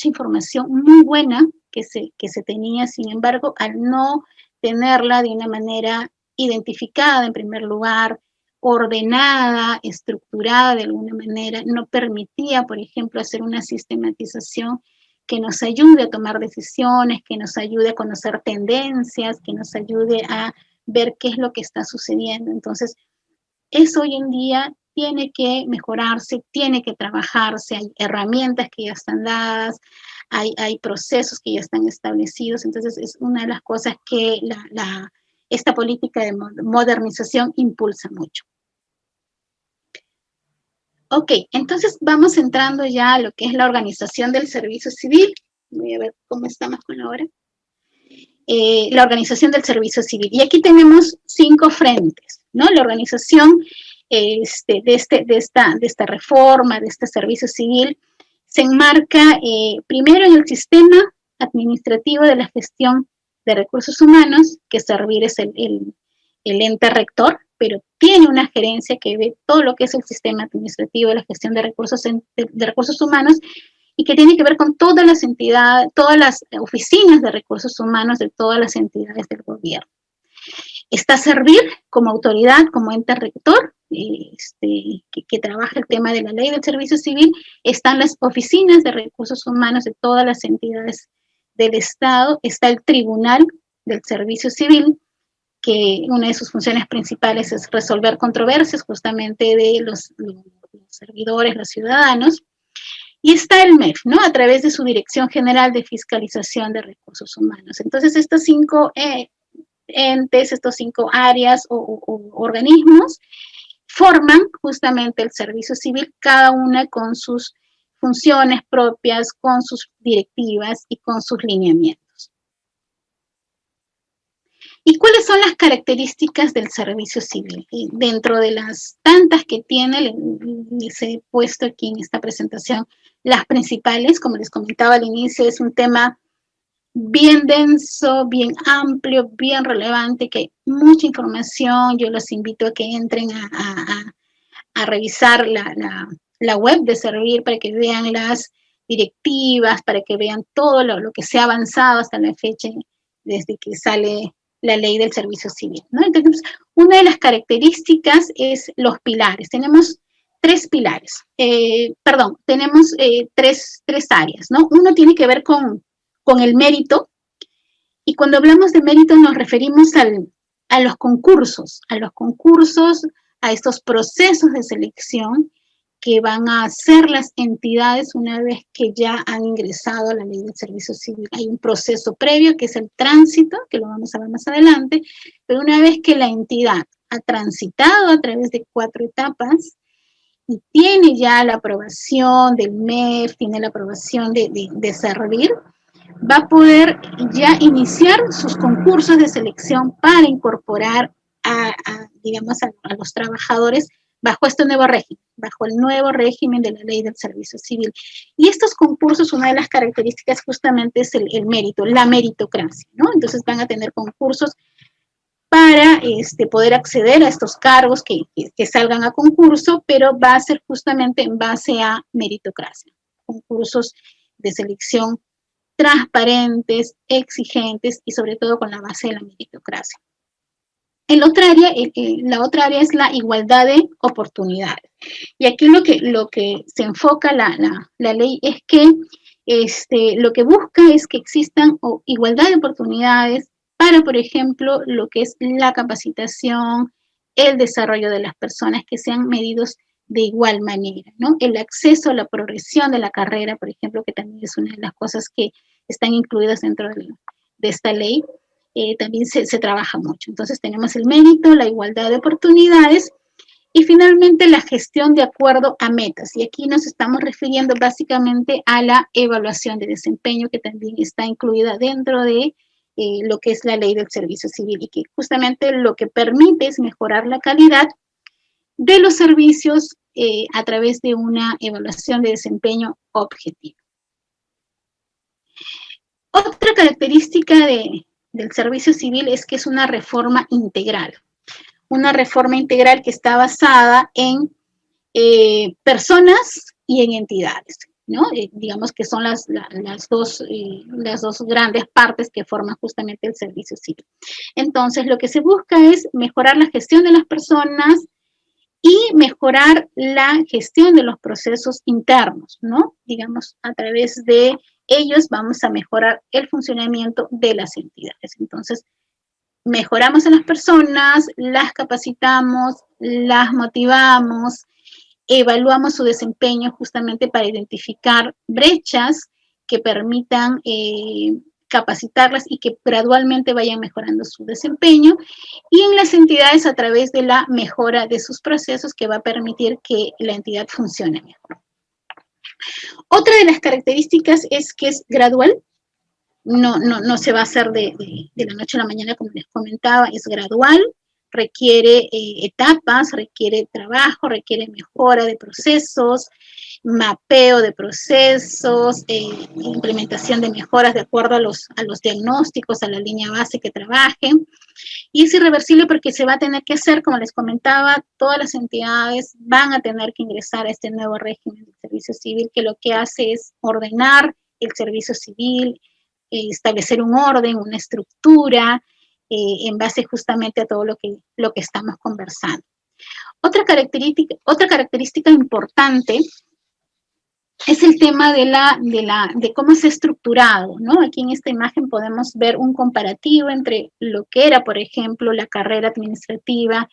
información muy buena que se tenía, sin embargo, al no tenerla de una manera identificada en primer lugar, ordenada, estructurada de alguna manera, no permitía, por ejemplo, hacer una sistematización que nos ayude a tomar decisiones, que nos ayude a conocer tendencias, que nos ayude a ver qué es lo que está sucediendo. Entonces, eso hoy en día tiene que mejorarse, tiene que trabajarse, hay herramientas que ya están dadas, hay procesos que ya están establecidos. Entonces, es una de las cosas que esta política de modernización impulsa mucho. Ok, entonces vamos entrando ya a lo que es la organización del servicio civil. Voy a ver cómo estamos con la hora. La organización del servicio civil. Y aquí tenemos 5 frentes, ¿no? La organización de esta reforma, de este servicio civil, se enmarca primero en el sistema administrativo de la gestión de recursos humanos, que Servir es el ente rector, pero tiene una gerencia que ve todo lo que es el sistema administrativo de la gestión de recursos humanos, y que tiene que ver con todas las entidades, todas las oficinas de recursos humanos de todas las entidades del gobierno. Está Servir como autoridad, como ente rector, que trabaja el tema de la ley del servicio civil. Están las oficinas de recursos humanos de todas las entidades del Estado. Está el Tribunal del Servicio Civil, que una de sus funciones principales es resolver controversias justamente de los servidores, los ciudadanos. Y está el MEF, ¿no? A través de su Dirección General de Fiscalización de Recursos Humanos. Entonces, estos 5 entes, estos 5 áreas o organismos forman justamente el servicio civil, cada una con sus funciones propias, con sus directivas y con sus lineamientos. ¿Y cuáles son las características del servicio civil? Y dentro de las tantas que tiene, les he puesto aquí en esta presentación las principales. Como les comentaba al inicio, es un tema bien denso, bien amplio, bien relevante, que hay mucha información. Yo los invito a que entren a revisar la web de Servir para que vean las directivas, para que vean todo lo que se ha avanzado hasta la fecha desde que sale la ley del servicio civil, ¿no? Entonces, una de las características es los pilares. Tenemos 3 pilares, tenemos tres áreas, ¿no? Uno tiene que ver con el mérito, y cuando hablamos de mérito nos referimos a los concursos, a estos procesos de selección que van a hacer las entidades una vez que ya han ingresado a la ley del servicio civil. Hay un proceso previo que es el tránsito, que lo vamos a ver más adelante, pero una vez que la entidad ha transitado a través de 4 etapas y tiene ya la aprobación del MEF, tiene la aprobación de Servir, va a poder ya iniciar sus concursos de selección para incorporar digamos, a los trabajadores bajo este nuevo régimen, bajo el nuevo régimen de la ley del servicio civil. Y estos concursos, una de las características justamente es el mérito, la meritocracia, ¿no? Entonces van a tener concursos para poder acceder a estos cargos que salgan a concurso, pero va a ser justamente en base a meritocracia. Concursos de selección transparentes, exigentes y sobre todo con la base de la meritocracia. la otra área es la igualdad de oportunidades. Y aquí lo que se enfoca la ley es que lo que busca es que existan igualdad de oportunidades para, por ejemplo, lo que es la capacitación, el desarrollo de las personas, que sean medidos de igual manera, ¿no? El acceso a la progresión de la carrera, por ejemplo, que también es una de las cosas que están incluidas dentro de esta ley, también se trabaja mucho. Entonces tenemos el mérito, la igualdad de oportunidades y finalmente la gestión de acuerdo a metas. Y aquí nos estamos refiriendo básicamente a la evaluación de desempeño, que también está incluida dentro de lo que es la ley del servicio civil, y que justamente lo que permite es mejorar la calidad de los servicios a través de una evaluación de desempeño objetiva. Otra característica del servicio civil es que es una reforma integral que está basada en personas y en entidades, ¿no? Digamos que son las dos grandes partes que forman justamente el servicio civil. Entonces, lo que se busca es mejorar la gestión de las personas y mejorar la gestión de los procesos internos, ¿no? Digamos, a través de ellos vamos a mejorar el funcionamiento de las entidades. Entonces, mejoramos a las personas, las capacitamos, las motivamos, evaluamos su desempeño justamente para identificar brechas que permitan capacitarlas y que gradualmente vayan mejorando su desempeño, y en las entidades a través de la mejora de sus procesos, que va a permitir que la entidad funcione mejor. Otra de las características es que es gradual. No se va a hacer de la noche a la mañana, como les comentaba, es gradual, requiere etapas, requiere trabajo, requiere mejora de procesos, mapeo de procesos, implementación de mejoras de acuerdo a los diagnósticos, a la línea base que trabajen. Y es irreversible porque se va a tener que hacer, como les comentaba, todas las entidades van a tener que ingresar a este nuevo régimen del servicio civil, que lo que hace es ordenar el servicio civil, establecer un orden, una estructura, en base justamente a todo lo que estamos conversando. Otra característica importante es el tema de cómo se ha estructurado, ¿no? Aquí en esta imagen podemos ver un comparativo entre lo que era, por ejemplo, la carrera administrativa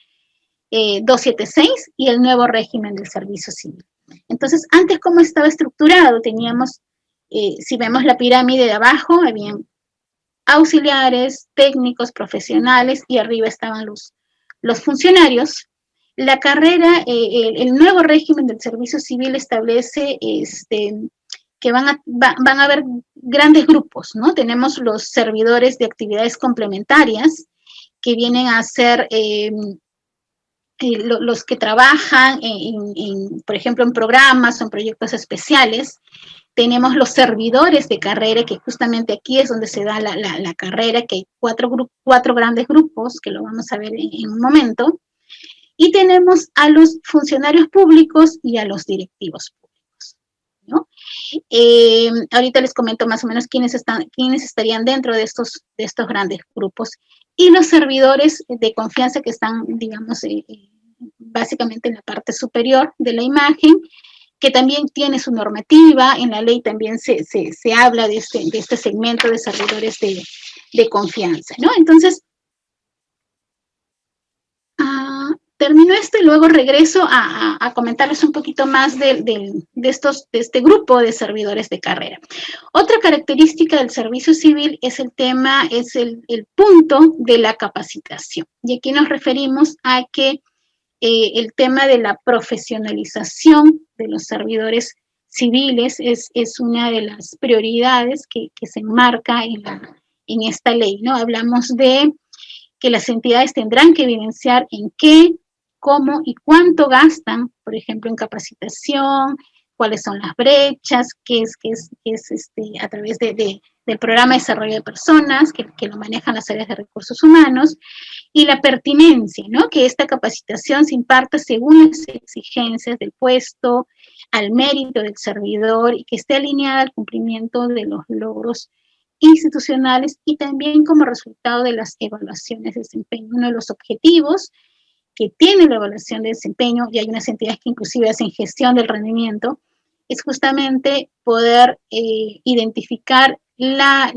276 y el nuevo régimen del servicio civil. Entonces, antes, ¿cómo estaba estructurado? Teníamos, si vemos la pirámide de abajo, habían auxiliares, técnicos, profesionales, y arriba estaban los funcionarios. La carrera, el nuevo régimen del servicio civil establece que van a haber grandes grupos, ¿no? Tenemos los servidores de actividades complementarias, que vienen a ser los que trabajan, por ejemplo, en programas o en proyectos especiales. Tenemos los servidores de carrera, que justamente aquí es donde se da la carrera, que hay cuatro grandes grupos, que lo vamos a ver en un momento. Y tenemos a los funcionarios públicos y a los directivos públicos, ¿no? Ahorita les comento más o menos quiénes estarían dentro de estos grandes grupos. Y los servidores de confianza, que están, digamos, básicamente en la parte superior de la imagen, que también tiene su normativa. En la ley también se habla de este segmento de servidores de confianza, ¿no? Entonces, termino esto y luego regreso a comentarles un poquito más de este grupo de servidores de carrera. Otra característica del servicio civil es el punto de la capacitación. Y aquí nos referimos a que el tema de la profesionalización de los servidores civiles es una de las prioridades que se enmarca en esta ley, ¿no? Hablamos de que las entidades tendrán que evidenciar en qué, cómo y cuánto gastan, por ejemplo, en capacitación, cuáles son las brechas, qué es a través del programa de desarrollo de personas, que lo manejan las áreas de recursos humanos, y la pertinencia, ¿no? Que esta capacitación se imparta según las exigencias del puesto, al mérito del servidor, y que esté alineada al cumplimiento de los logros institucionales y también como resultado de las evaluaciones de desempeño. Uno de los objetivos que tiene la evaluación de desempeño, y hay unas entidades que inclusive hacen gestión del rendimiento, es justamente poder identificar la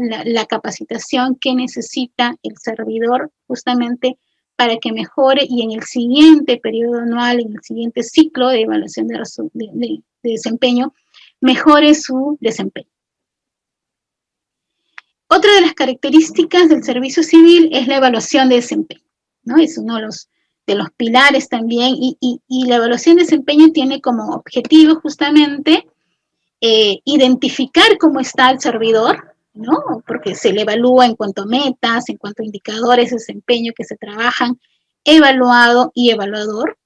capacitación que necesita el servidor justamente para que mejore y en el siguiente periodo anual, en el siguiente ciclo de evaluación de desempeño, mejore su desempeño. Otra de las características del servicio civil es la evaluación de desempeño, ¿no? Es uno de los pilares también, y la evaluación de desempeño tiene como objetivo justamente identificar cómo está el servidor, ¿no? Porque se le evalúa en cuanto a metas, en cuanto a indicadores de desempeño que se trabajan, evaluado y evaluador,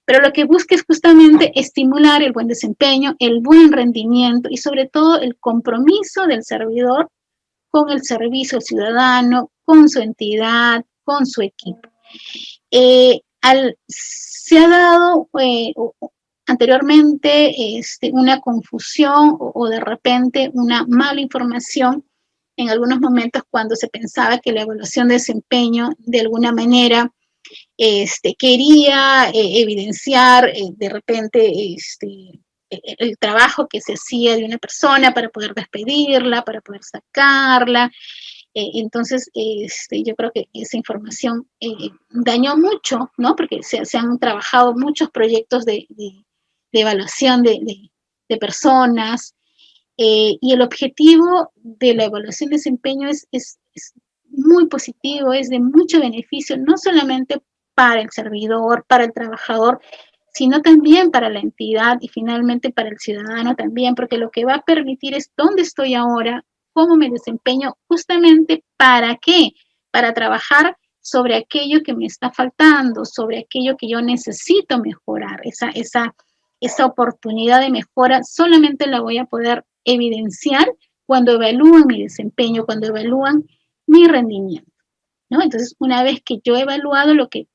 pero lo que busca es justamente estimular el buen desempeño, el buen rendimiento y sobre todo el compromiso del servidor con el servicio ciudadano, con su entidad, con su equipo. Se ha dado anteriormente una confusión o de repente una mala información en algunos momentos cuando se pensaba que la evaluación de desempeño de alguna manera quería evidenciar de repente el trabajo que se hacía de una persona para poder despedirla, para poder sacarla. Entonces, yo creo que esa información dañó mucho, ¿no? Porque se han trabajado muchos proyectos de evaluación de personas, y el objetivo de la evaluación de desempeño es muy positivo, es de mucho beneficio, no solamente para el servidor, para el trabajador, sino también para la entidad y finalmente para el ciudadano también, porque lo que va a permitir es dónde estoy ahora, cómo me desempeño, justamente para qué, para trabajar sobre aquello que me está faltando, sobre aquello que yo necesito mejorar, esa oportunidad de mejora solamente la voy a poder evidenciar cuando evalúan mi desempeño, cuando evalúan mi rendimiento, ¿no? Entonces, una vez que yo he evaluado, lo que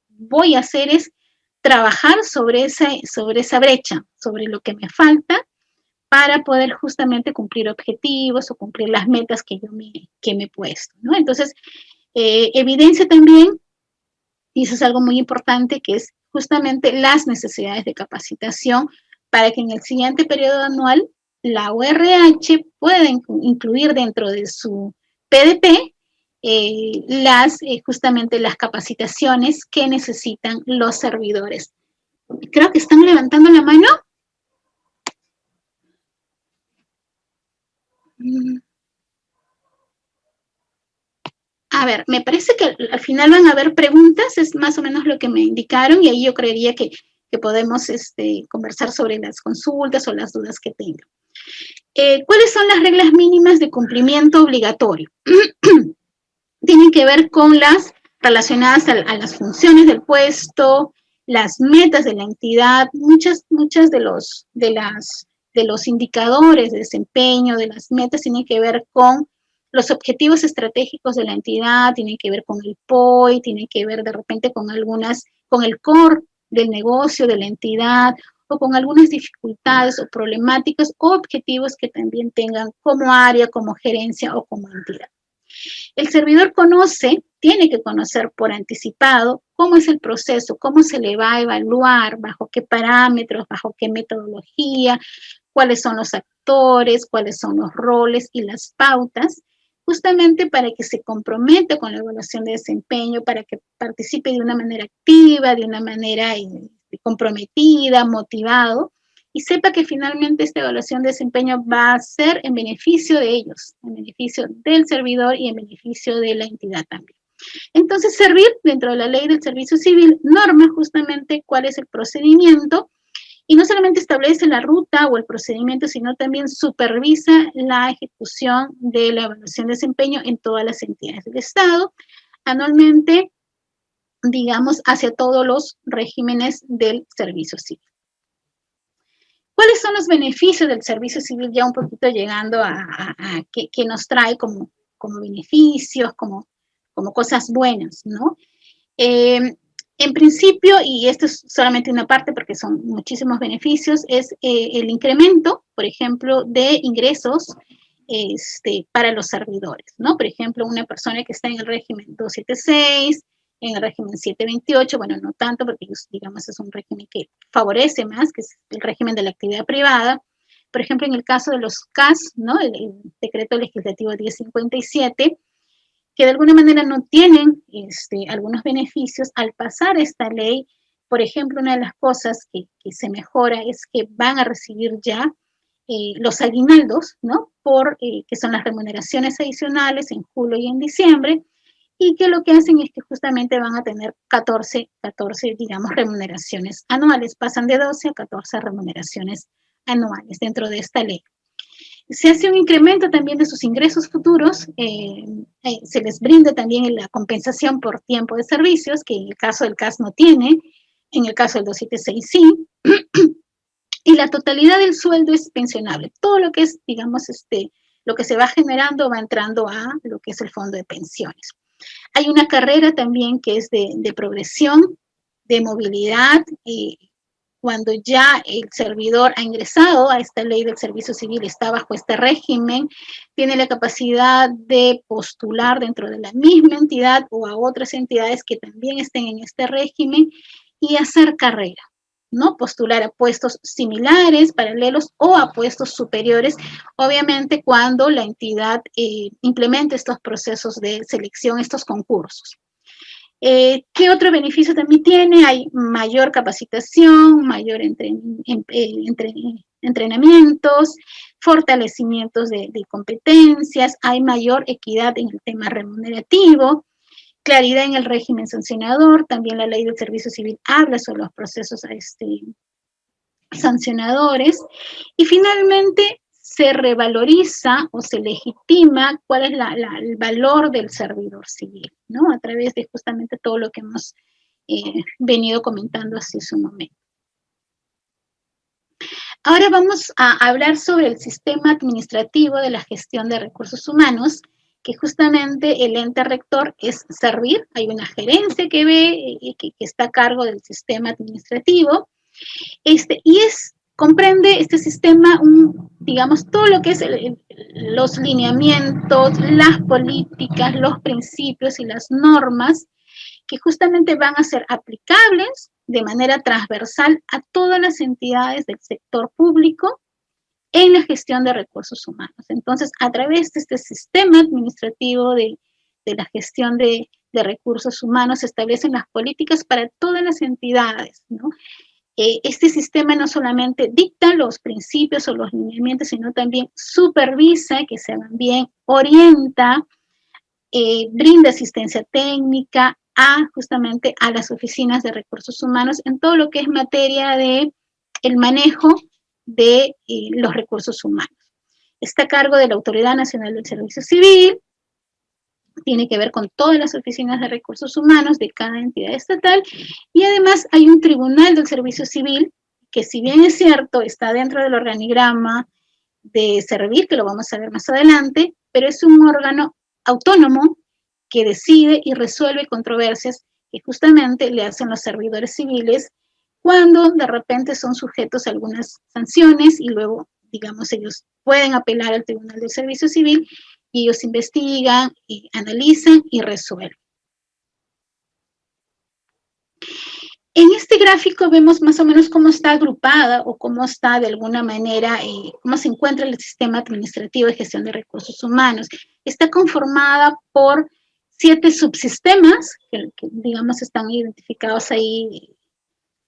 voy a hacer es trabajar sobre esa brecha, sobre lo que me falta para poder justamente cumplir objetivos o cumplir las metas que me he puesto, ¿no? Entonces, evidencia también, y eso es algo muy importante, que es justamente las necesidades de capacitación para que en el siguiente periodo anual la ORH pueda incluir dentro de su PDP justamente las capacitaciones que necesitan los servidores. Creo que están levantando la mano. A ver, me parece que al final van a haber preguntas, es más o menos lo que me indicaron, y ahí yo creería que podemos conversar sobre las consultas o las dudas que tengan. ¿Cuáles son las reglas mínimas de cumplimiento obligatorio? Tienen que ver con las relacionadas a las funciones del puesto, las metas de la entidad, muchas de los indicadores de desempeño, de las metas, tienen que ver con los objetivos estratégicos de la entidad, tienen que ver con el POI, tienen que ver de repente con el core del negocio de la entidad, o con algunas dificultades o problemáticas o objetivos que también tengan como área, como gerencia o como entidad. El servidor tiene que conocer por anticipado cómo es el proceso, cómo se le va a evaluar, bajo qué parámetros, bajo qué metodología, cuáles son los actores, cuáles son los roles y las pautas, justamente para que se comprometa con la evaluación de desempeño, para que participe de una manera activa, de una manera comprometida, motivado, y sepa que finalmente esta evaluación de desempeño va a ser en beneficio de ellos, en beneficio del servidor y en beneficio de la entidad también. Entonces, servir dentro de la ley del servicio civil norma justamente cuál es el procedimiento, y no solamente establece la ruta o el procedimiento, sino también supervisa la ejecución de la evaluación de desempeño en todas las entidades del Estado, anualmente, digamos, hacia todos los regímenes del servicio civil. ¿Cuáles son los beneficios del servicio civil? Ya un poquito llegando a qué nos trae como beneficios, como cosas buenas, ¿no? En principio, y esto es solamente una parte porque son muchísimos beneficios, es el incremento, por ejemplo, de ingresos para los servidores, ¿no? Por ejemplo, una persona que está en el régimen 276, en el régimen 728, bueno, no tanto porque, digamos, es un régimen que favorece más, que es el régimen de la actividad privada. Por ejemplo, en el caso de los CAS, ¿no? El decreto legislativo 1057, que de alguna manera no tienen algunos beneficios, al pasar esta ley, por ejemplo, una de las cosas que se mejora es que van a recibir ya los aguinaldos, ¿no? Que son las remuneraciones adicionales en julio y en diciembre, y que lo que hacen es que justamente van a tener 14 digamos, remuneraciones anuales, pasan de 12 a 14 remuneraciones anuales dentro de esta ley. Se hace un incremento también de sus ingresos futuros, se les brinda también la compensación por tiempo de servicios, que en el caso del CAS no tiene, en el caso del 276 sí, y la totalidad del sueldo es pensionable. Todo lo que es, digamos, lo que se va generando va entrando a lo que es el fondo de pensiones. Hay una carrera también que es de progresión, de movilidad, cuando ya el servidor ha ingresado a esta ley del servicio civil, está bajo este régimen, tiene la capacidad de postular dentro de la misma entidad o a otras entidades que también estén en este régimen y hacer carrera, ¿no? Postular a puestos similares, paralelos o a puestos superiores, obviamente cuando la entidad implemente estos procesos de selección, estos concursos. ¿Qué otro beneficio también tiene? Hay mayor capacitación, mayor entrenamientos, fortalecimientos de competencias, hay mayor equidad en el tema remunerativo, claridad en el régimen sancionador, también la ley del servicio civil habla sobre los procesos sancionadores, y finalmente se revaloriza o se legitima cuál es el valor del servidor civil, ¿no? A través de justamente todo lo que hemos venido comentando hace un momento. Ahora vamos a hablar sobre el sistema administrativo de la gestión de recursos humanos, que justamente el ente rector es Servir, hay una gerencia que ve, que está a cargo del sistema administrativo, comprende este sistema, digamos, todo lo que es los lineamientos, las políticas, los principios y las normas que justamente van a ser aplicables de manera transversal a todas las entidades del sector público en la gestión de recursos humanos. Entonces, a través de este sistema administrativo de la gestión de recursos humanos se establecen las políticas para todas las entidades, ¿no? Este sistema no solamente dicta los principios o los lineamientos, sino también supervisa que se hagan bien, orienta, brinda asistencia técnica justamente a las oficinas de recursos humanos en todo lo que es materia de el manejo de los recursos humanos. Está a cargo de la Autoridad Nacional del Servicio Civil, tiene que ver con todas las oficinas de recursos humanos de cada entidad estatal, y además hay un tribunal del servicio civil que, si bien es cierto, está dentro del organigrama de Servir, que lo vamos a ver más adelante, pero es un órgano autónomo que decide y resuelve controversias que justamente le hacen los servidores civiles cuando de repente son sujetos a algunas sanciones y luego, digamos, ellos pueden apelar al Tribunal del Servicio Civil y ellos investigan, y analizan y resuelven. En este gráfico vemos más o menos cómo está agrupada o cómo está de alguna manera, cómo se encuentra el sistema administrativo de gestión de recursos humanos. Está conformada por 7 subsistemas que digamos están identificados ahí,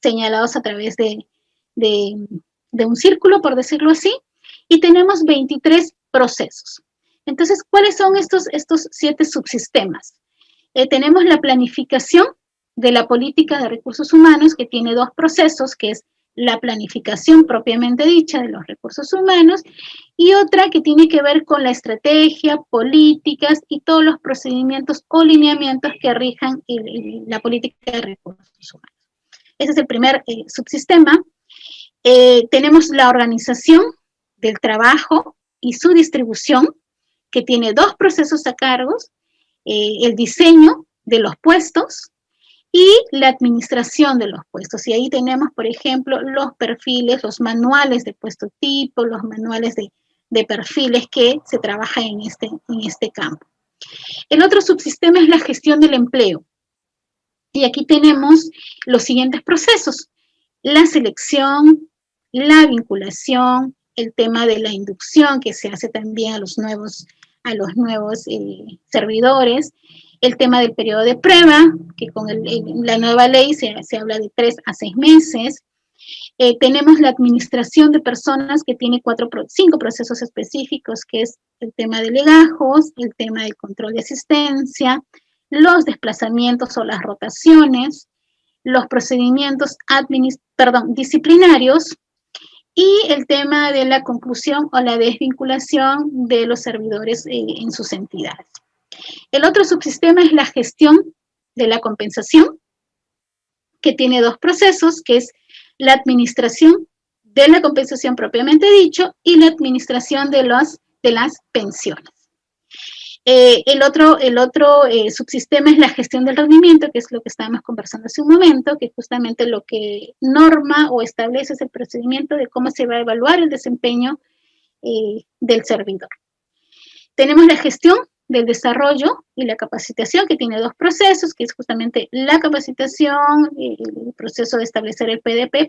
señalados a través de un círculo, por decirlo así, y tenemos 23 procesos. Entonces, ¿cuáles son estos 7 subsistemas? Tenemos la planificación de la política de recursos humanos, que tiene 2 procesos, que es la planificación propiamente dicha de los recursos humanos, y otra que tiene que ver con la estrategia, políticas y todos los procedimientos o lineamientos que rijan la política de recursos humanos. Ese es el primer subsistema. Tenemos la organización del trabajo y su distribución, que tiene 2 procesos a cargo, el diseño de los puestos y la administración de los puestos. Y ahí tenemos, por ejemplo, los perfiles, los manuales de puesto tipo, los manuales de de perfiles que se trabaja en este campo. El otro subsistema es la gestión del empleo. Y aquí tenemos los siguientes procesos: la selección, la vinculación, el tema de la inducción que se hace también a los nuevos servidores, el tema del periodo de prueba, que con la nueva ley se habla de 3 a 6 meses. Tenemos la administración de personas, que tiene 5 procesos específicos, que es el tema de legajos, el tema del control de asistencia, los desplazamientos o las rotaciones, los procedimientos disciplinarios, y el tema de la conclusión o la desvinculación de los servidores en sus entidades. El otro subsistema es la gestión de la compensación, que tiene 2 procesos, que es la administración de la compensación propiamente dicho y la administración de las pensiones. El otro subsistema es la gestión del rendimiento, que es lo que estábamos conversando hace un momento, que justamente lo que norma o establece es el procedimiento de cómo se va a evaluar el desempeño del servidor. Tenemos la gestión del desarrollo y la capacitación, que tiene 2 procesos, que es justamente la capacitación, el proceso de establecer el PDP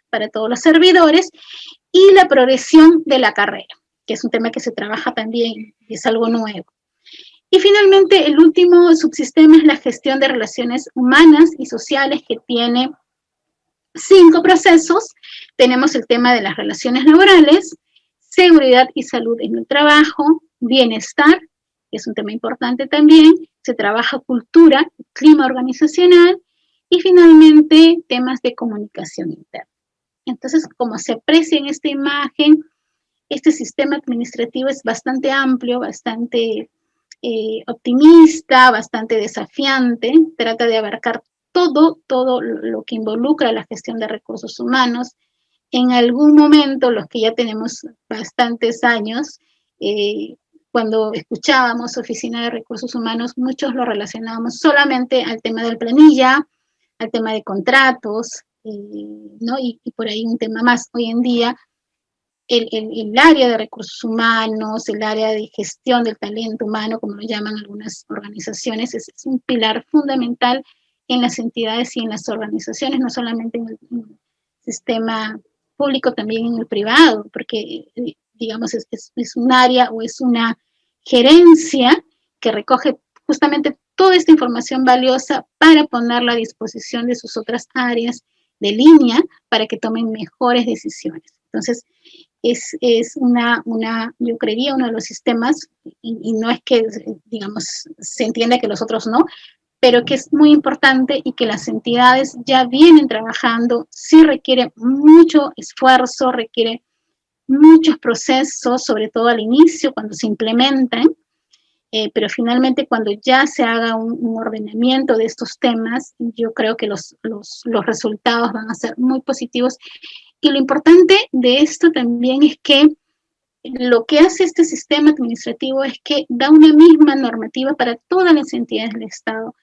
para todos los servidores, y la progresión de la carrera, que es un tema que se trabaja también, es algo nuevo. Y finalmente, el último subsistema es la gestión de relaciones humanas y sociales, que tiene 5 procesos. Tenemos el tema de las relaciones laborales, seguridad y salud en el trabajo, bienestar, que es un tema importante también, se trabaja cultura, clima organizacional, y finalmente temas de comunicación interna. Entonces, como se aprecia en esta imagen, este sistema administrativo es bastante amplio, bastante optimista, bastante desafiante, trata de abarcar todo lo que involucra la gestión de recursos humanos. En algún momento, los que ya tenemos bastantes años, cuando escuchábamos Oficina de Recursos Humanos, muchos lo relacionábamos solamente al tema de la planilla, al tema de contratos, ¿no? Y por ahí un tema más. Hoy en día, el área de recursos humanos, el área de gestión del talento humano, como lo llaman algunas organizaciones, es un pilar fundamental en las entidades y en las organizaciones, no solamente en el sistema público, también en el privado, porque, digamos, es un área o es una gerencia que recoge justamente toda esta información valiosa para ponerla a disposición de sus otras áreas de línea para que tomen mejores decisiones. Entonces, yo creería, uno de los sistemas, y no es que, digamos, se entienda que los otros no, pero que es muy importante y que las entidades ya vienen trabajando. Sí requiere mucho esfuerzo, requiere muchos procesos, sobre todo al inicio, cuando se implementan, pero finalmente cuando ya se haga un ordenamiento de estos temas, yo creo que los resultados van a ser muy positivos. Y lo importante de esto también es que lo que hace este sistema administrativo es que da una misma normativa para todas las entidades del Estado.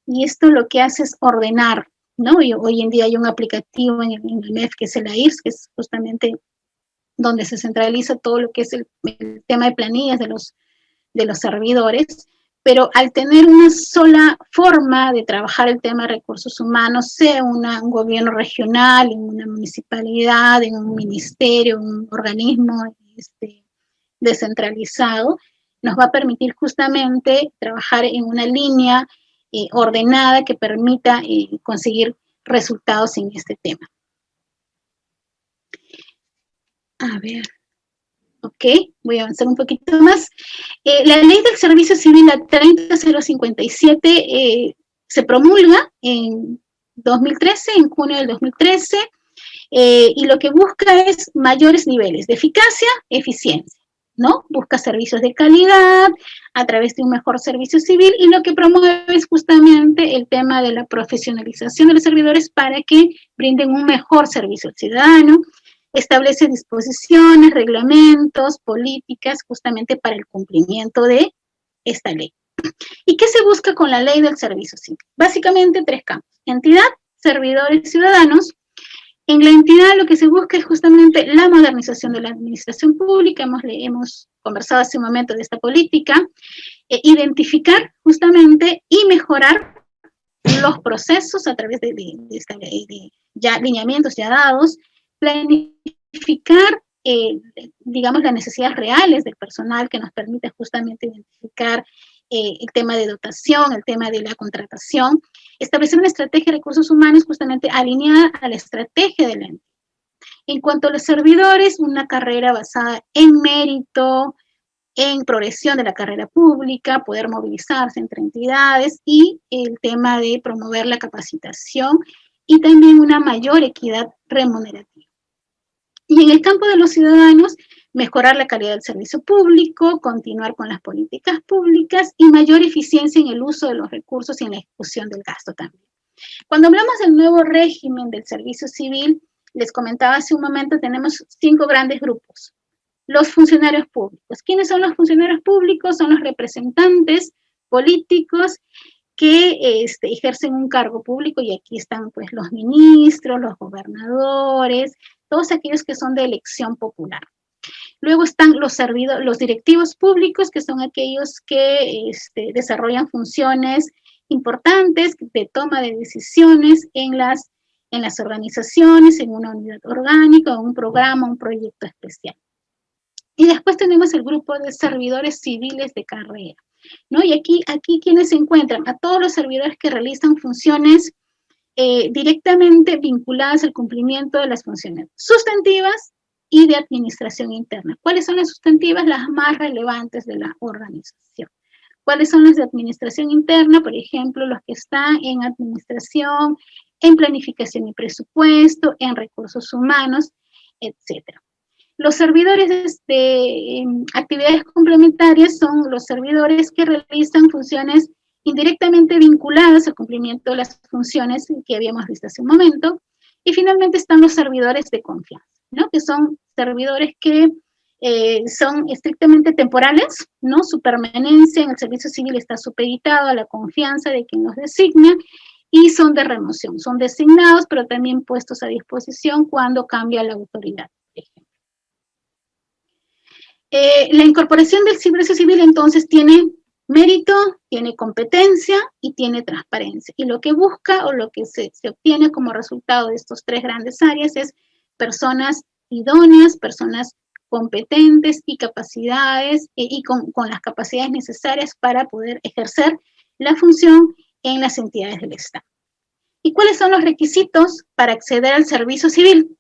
Y esto lo que hace es ordenar, ¿no? Y hoy en día hay un aplicativo en el MEF, que es el AIRS, que es justamente donde se centraliza todo lo que es el tema de planillas de los servidores, pero al tener una sola forma de trabajar el tema de recursos humanos, sea un gobierno regional, en una municipalidad, en un ministerio, un organismo descentralizado, nos va a permitir justamente trabajar en una línea ordenada que permita conseguir resultados en este tema. A ver. Ok, voy a avanzar un poquito más. La ley del servicio civil, la 30057, se promulga en 2013, en junio del 2013, y lo que busca es mayores niveles de eficacia, eficiencia, ¿no? Busca servicios de calidad a través de un mejor servicio civil, y lo que promueve es justamente el tema de la profesionalización de los servidores para que brinden un mejor servicio al ciudadano. Establece disposiciones, reglamentos, políticas, justamente para el cumplimiento de esta ley. ¿Y qué se busca con la ley del servicio civil? Básicamente 3 campos: entidad, servidores, ciudadanos. En la entidad lo que se busca es justamente la modernización de la administración pública, hemos conversado hace un momento de esta política, identificar justamente y mejorar los procesos a través de ya lineamientos ya dados, planificar, digamos, las necesidades reales del personal que nos permite justamente identificar el tema de dotación, el tema de la contratación, establecer una estrategia de recursos humanos justamente alineada a la estrategia del ente. En cuanto a los servidores, una carrera basada en mérito, en progresión de la carrera pública, poder movilizarse entre entidades y el tema de promover la capacitación y también una mayor equidad remunerativa. Y en el campo de los ciudadanos, mejorar la calidad del servicio público, continuar con las políticas públicas y mayor eficiencia en el uso de los recursos y en la ejecución del gasto también. Cuando hablamos del nuevo régimen del servicio civil, les comentaba hace un momento, tenemos 5 grandes grupos. Los funcionarios públicos. ¿Quiénes son los funcionarios públicos? Son los representantes políticos que ejercen un cargo público, y aquí están pues los ministros, los gobernadores, todos aquellos que son de elección popular. Luego están los directivos públicos, que son aquellos que desarrollan funciones importantes de toma de decisiones en las organizaciones, en una unidad orgánica, un programa, un proyecto especial. Y después tenemos el grupo de servidores civiles de carrera, ¿no? Y aquí ¿quiénes se encuentran? A todos los servidores que realizan funciones directamente vinculadas al cumplimiento de las funciones sustantivas y de administración interna. ¿Cuáles son las sustantivas? Las más relevantes de la organización. ¿Cuáles son las de administración interna? Por ejemplo, los que están en administración, en planificación y presupuesto, en recursos humanos, etcétera. Los servidores de actividades complementarias son los servidores que realizan funciones indirectamente vinculadas al cumplimiento de las funciones que habíamos visto hace un momento. Y finalmente están los servidores de confianza, ¿no? Que son servidores que son estrictamente temporales, ¿no? Su permanencia en el servicio civil está supeditada a la confianza de quien los designa, y son de remoción, son designados, pero también puestos a disposición cuando cambia la autoridad, por ejemplo. La incorporación del servicio civil entonces tiene mérito, tiene competencia y tiene transparencia. Y lo que busca o lo que se obtiene como resultado de estas 3 grandes áreas es personas idóneas, personas competentes y capacidades, y con las capacidades necesarias para poder ejercer la función en las entidades del Estado. ¿Y cuáles son los requisitos para acceder al servicio civil?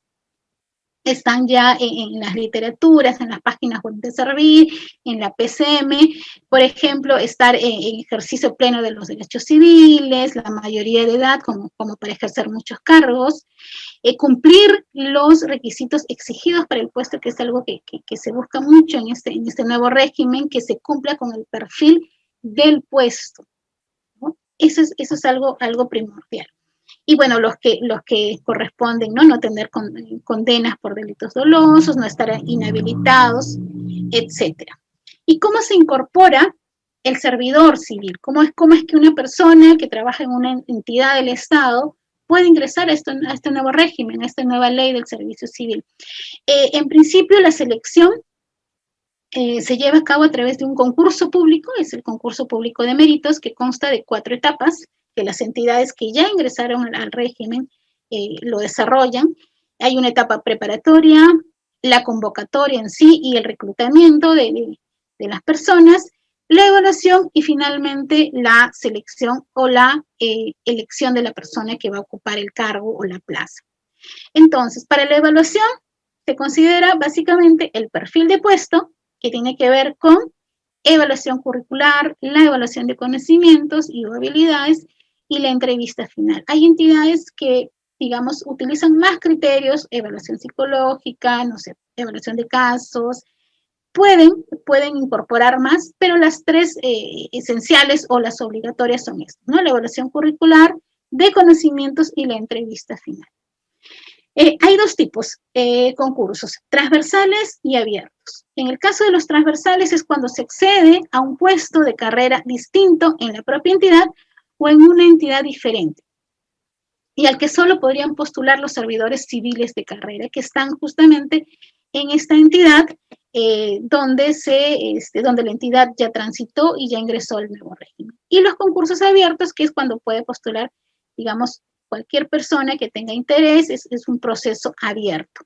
Están ya en las literaturas, en las páginas web de Servir, en la PCM, por ejemplo, estar en ejercicio pleno de los derechos civiles, la mayoría de edad como para ejercer muchos cargos, cumplir los requisitos exigidos para el puesto, que es algo que se busca mucho en este nuevo régimen, que se cumpla con el perfil del puesto, ¿no? Eso es algo primordial. Y bueno, los que corresponden, ¿no? Tener condenas por delitos dolosos, no estar inhabilitados, etcétera. ¿Y cómo se incorpora el servidor civil? ¿Cómo es que una persona que trabaja en una entidad del Estado puede ingresar a este nuevo régimen, a esta nueva ley del servicio civil? En principio, la selección se lleva a cabo a través de un concurso público, es el concurso público de méritos, que consta de 4 etapas, que las entidades que ya ingresaron al régimen lo desarrollan. Hay una etapa preparatoria, la convocatoria en sí y el reclutamiento de las personas, la evaluación y finalmente la selección o la elección de la persona que va a ocupar el cargo o la plaza. Entonces, para la evaluación se considera básicamente el perfil de puesto, que tiene que ver con evaluación curricular, la evaluación de conocimientos y habilidades, y la entrevista final. Hay entidades que, digamos, utilizan más criterios, evaluación psicológica, no sé, evaluación de casos, pueden incorporar más, pero las 3 esenciales o las obligatorias son estas, ¿no? La evaluación curricular, de conocimientos y la entrevista final. Hay 2 tipos de concursos, transversales y abiertos. En el caso de los transversales es cuando se accede a un puesto de carrera distinto en la propia entidad o en una entidad diferente. y al que solo podrían postular los servidores civiles de carrera, que están justamente en esta entidad donde la entidad ya transitó y ya ingresó al nuevo régimen. Y los concursos abiertos, que es cuando puede postular, digamos, cualquier persona que tenga interés, es un proceso abierto.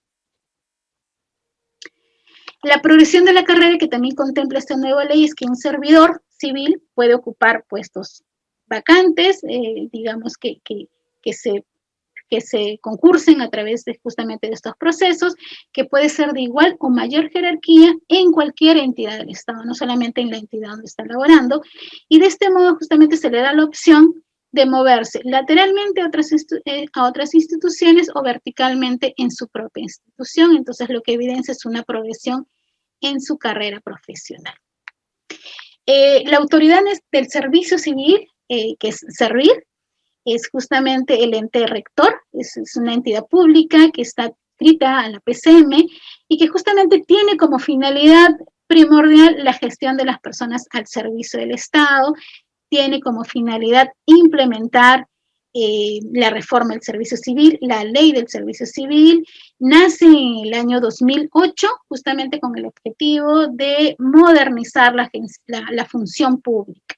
La progresión de la carrera que también contempla esta nueva ley es que un servidor civil puede ocupar puestos vacantes, digamos que se concursen a través justamente de estos procesos, que puede ser de igual o mayor jerarquía en cualquier entidad del Estado, no solamente en la entidad donde está laborando, y de este modo justamente se le da la opción de moverse lateralmente a otras instituciones o verticalmente en su propia institución. Entonces lo que evidencia es una progresión en su carrera profesional. La autoridad del servicio civil, que es Servir, es justamente el ente rector, es una entidad pública que está adscrita a la PCM y que justamente tiene como finalidad primordial la gestión de las personas al servicio del Estado, tiene como finalidad implementar la reforma del servicio civil, la ley del servicio civil, nace en el año 2008 justamente con el objetivo de modernizar la función pública.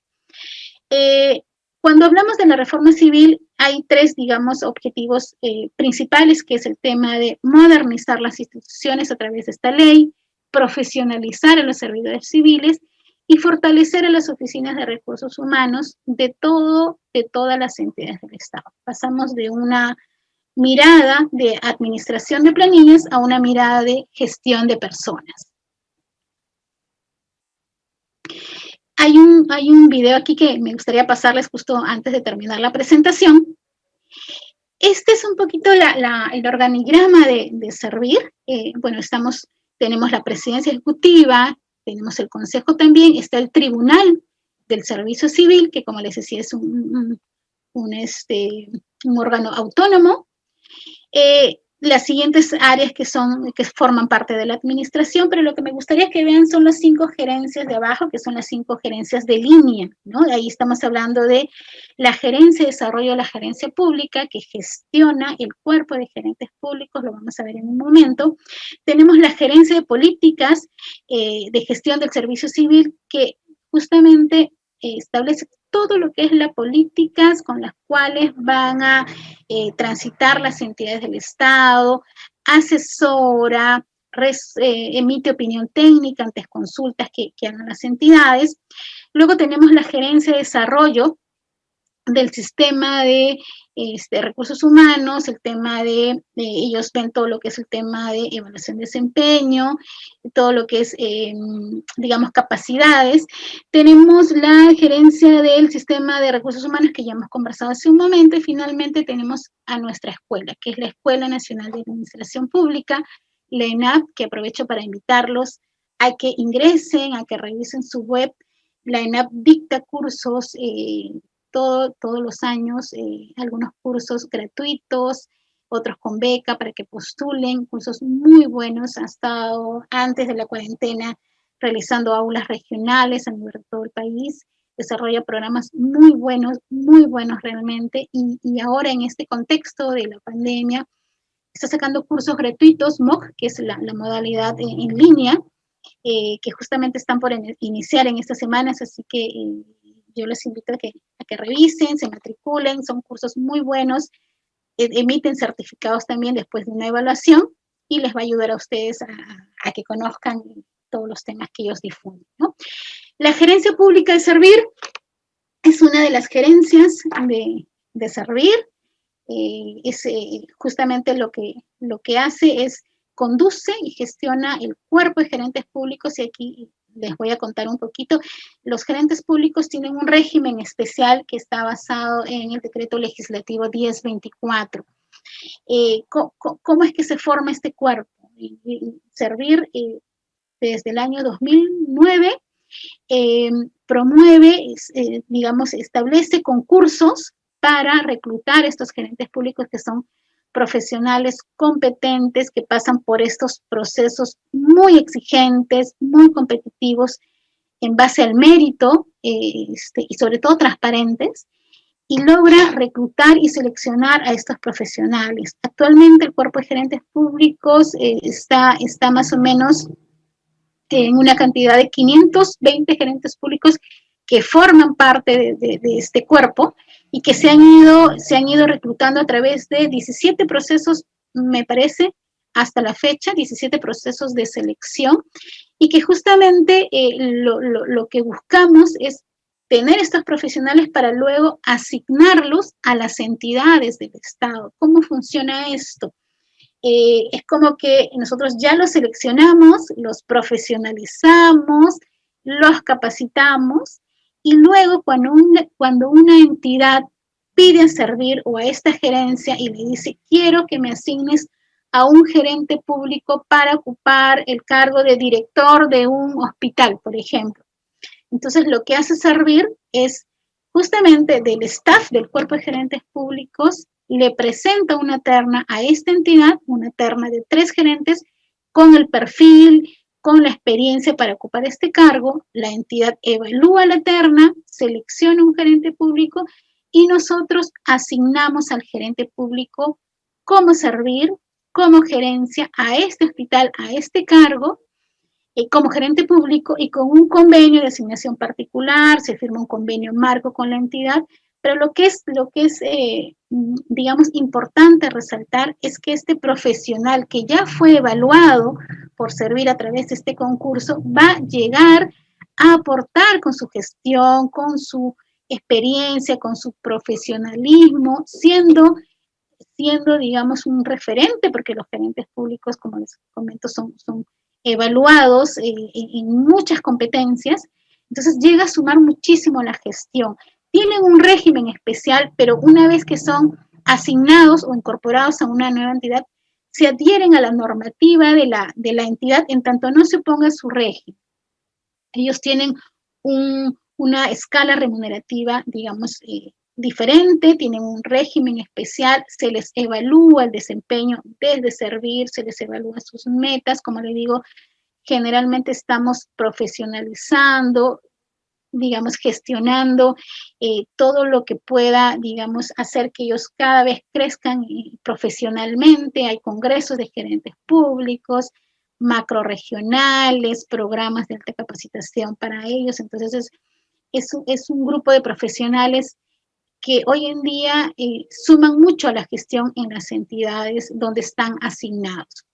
Cuando hablamos de la reforma civil, hay tres, digamos, objetivos principales, que es el tema de modernizar las instituciones a través de esta ley, profesionalizar a los servidores civiles y fortalecer a las oficinas de recursos humanos de todas las entidades del Estado. Pasamos de una mirada de administración de planillas a una mirada de gestión de personas. Hay un video aquí que me gustaría pasarles justo antes de terminar la presentación. Este es un poquito el organigrama de Servir. Bueno, tenemos la presidencia ejecutiva, tenemos el consejo también, está el tribunal del servicio civil, que como les decía es un órgano autónomo. Las siguientes áreas que forman parte de la administración, pero lo que me gustaría que vean son las 5 gerencias de abajo, que son las 5 gerencias de línea, ¿no? Ahí estamos hablando de la gerencia de desarrollo de la gerencia pública, que gestiona el cuerpo de gerentes públicos, lo vamos a ver en un momento. Tenemos la gerencia de políticas de gestión del servicio civil, que justamente establece todo lo que es las políticas con las cuales van a transitar las entidades del Estado, asesora, emite opinión técnica ante consultas que hagan las entidades. Luego tenemos la gerencia de desarrollo del sistema de recursos humanos, el tema ellos ven todo lo que es el tema de evaluación de desempeño, todo lo que es, digamos, capacidades. Tenemos la gerencia del sistema de recursos humanos, que ya hemos conversado hace un momento, y finalmente tenemos a nuestra escuela, que es la Escuela Nacional de Administración Pública, la ENAP, que aprovecho para invitarlos a que ingresen, a que revisen su web. La ENAP dicta cursos todos los años, algunos cursos gratuitos, otros con beca para que postulen, cursos muy buenos. Ha estado antes de la cuarentena realizando aulas regionales a nivel de todo el país, desarrolla programas muy buenos realmente, y ahora en este contexto de la pandemia está sacando cursos gratuitos, MOOC, que es la modalidad en línea, que justamente están por iniciar en estas semanas, así que yo les invito a que revisen, se matriculen, son cursos muy buenos, emiten certificados también después de una evaluación, y les va a ayudar a ustedes a que conozcan todos los temas que ellos difunden, ¿no? La gerencia pública de Servir es una de las gerencias de Servir. Justamente lo que hace es conduce y gestiona el cuerpo de gerentes públicos, y aquí les voy a contar un poquito. Los gerentes públicos tienen un régimen especial que está basado en el decreto legislativo 1024. ¿Cómo es que se forma este cuerpo? Servir desde el año 2009 promueve, digamos, establece concursos para reclutar a estos gerentes públicos, que son profesionales competentes, que pasan por estos procesos muy exigentes, muy competitivos, en base al mérito, y sobre todo transparentes, y logra reclutar y seleccionar a estos profesionales. Actualmente el cuerpo de gerentes públicos está más o menos en una cantidad de 520 gerentes públicos que forman parte de este cuerpo y que se han ido reclutando a través de 17 procesos, me parece, hasta la fecha, 17 procesos de selección, y que justamente lo que buscamos es tener estos profesionales para luego asignarlos a las entidades del Estado. ¿Cómo funciona esto? Es como que nosotros ya los seleccionamos, los profesionalizamos, los capacitamos, y luego cuando una entidad pide servir o a esta gerencia y le dice, quiero que me asignes a un gerente público para ocupar el cargo de director de un hospital, por ejemplo. Entonces, lo que hace servir es justamente del staff del cuerpo de gerentes públicos, le presenta una terna a esta entidad, una terna de 3 gerentes con el perfil, con la experiencia para ocupar este cargo. La entidad evalúa la terna, selecciona un gerente público y nosotros asignamos al gerente público cómo servir como gerencia a este hospital, a este cargo, como gerente público, y con un convenio de asignación particular, se firma un convenio marco con la entidad, pero lo que es digamos, importante resaltar es que este profesional que ya fue evaluado por servir a través de este concurso va a llegar a aportar con su gestión, con su experiencia, con su profesionalismo, siendo, digamos, un referente, porque los gerentes públicos, como les comento, son evaluados en muchas competencias. Entonces llega a sumar muchísimo la gestión. Tienen un régimen especial, pero una vez que son asignados o incorporados a una nueva entidad, se adhieren a la normativa de la entidad en tanto no se oponga a su régimen. Ellos tienen una escala remunerativa, digamos, diferente, tienen un régimen especial, se les evalúa el desempeño desde servir, se les evalúa sus metas, como le digo, generalmente estamos profesionalizando, digamos, gestionando todo lo que pueda, digamos, hacer que ellos cada vez crezcan profesionalmente. Hay congresos de gerentes públicos, macroregionales, programas de alta capacitación para ellos. Entonces, es un grupo de profesionales que hoy en día suman mucho a la gestión en las entidades donde están asignados.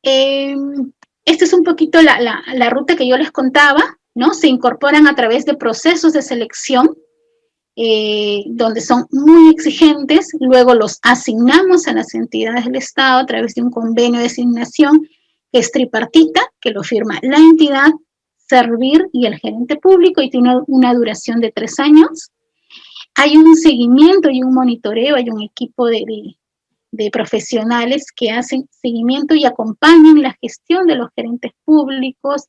Esta es un poquito la ruta que yo les contaba, ¿no? Se incorporan a través de procesos de selección, donde son muy exigentes, luego los asignamos a las entidades del Estado a través de un convenio de asignación que es tripartita, que lo firma la entidad, Servir y el gerente público, y tiene una duración de 3 años. Hay un seguimiento y un monitoreo, hay un equipo de profesionales que hacen seguimiento y acompañan la gestión de los gerentes públicos,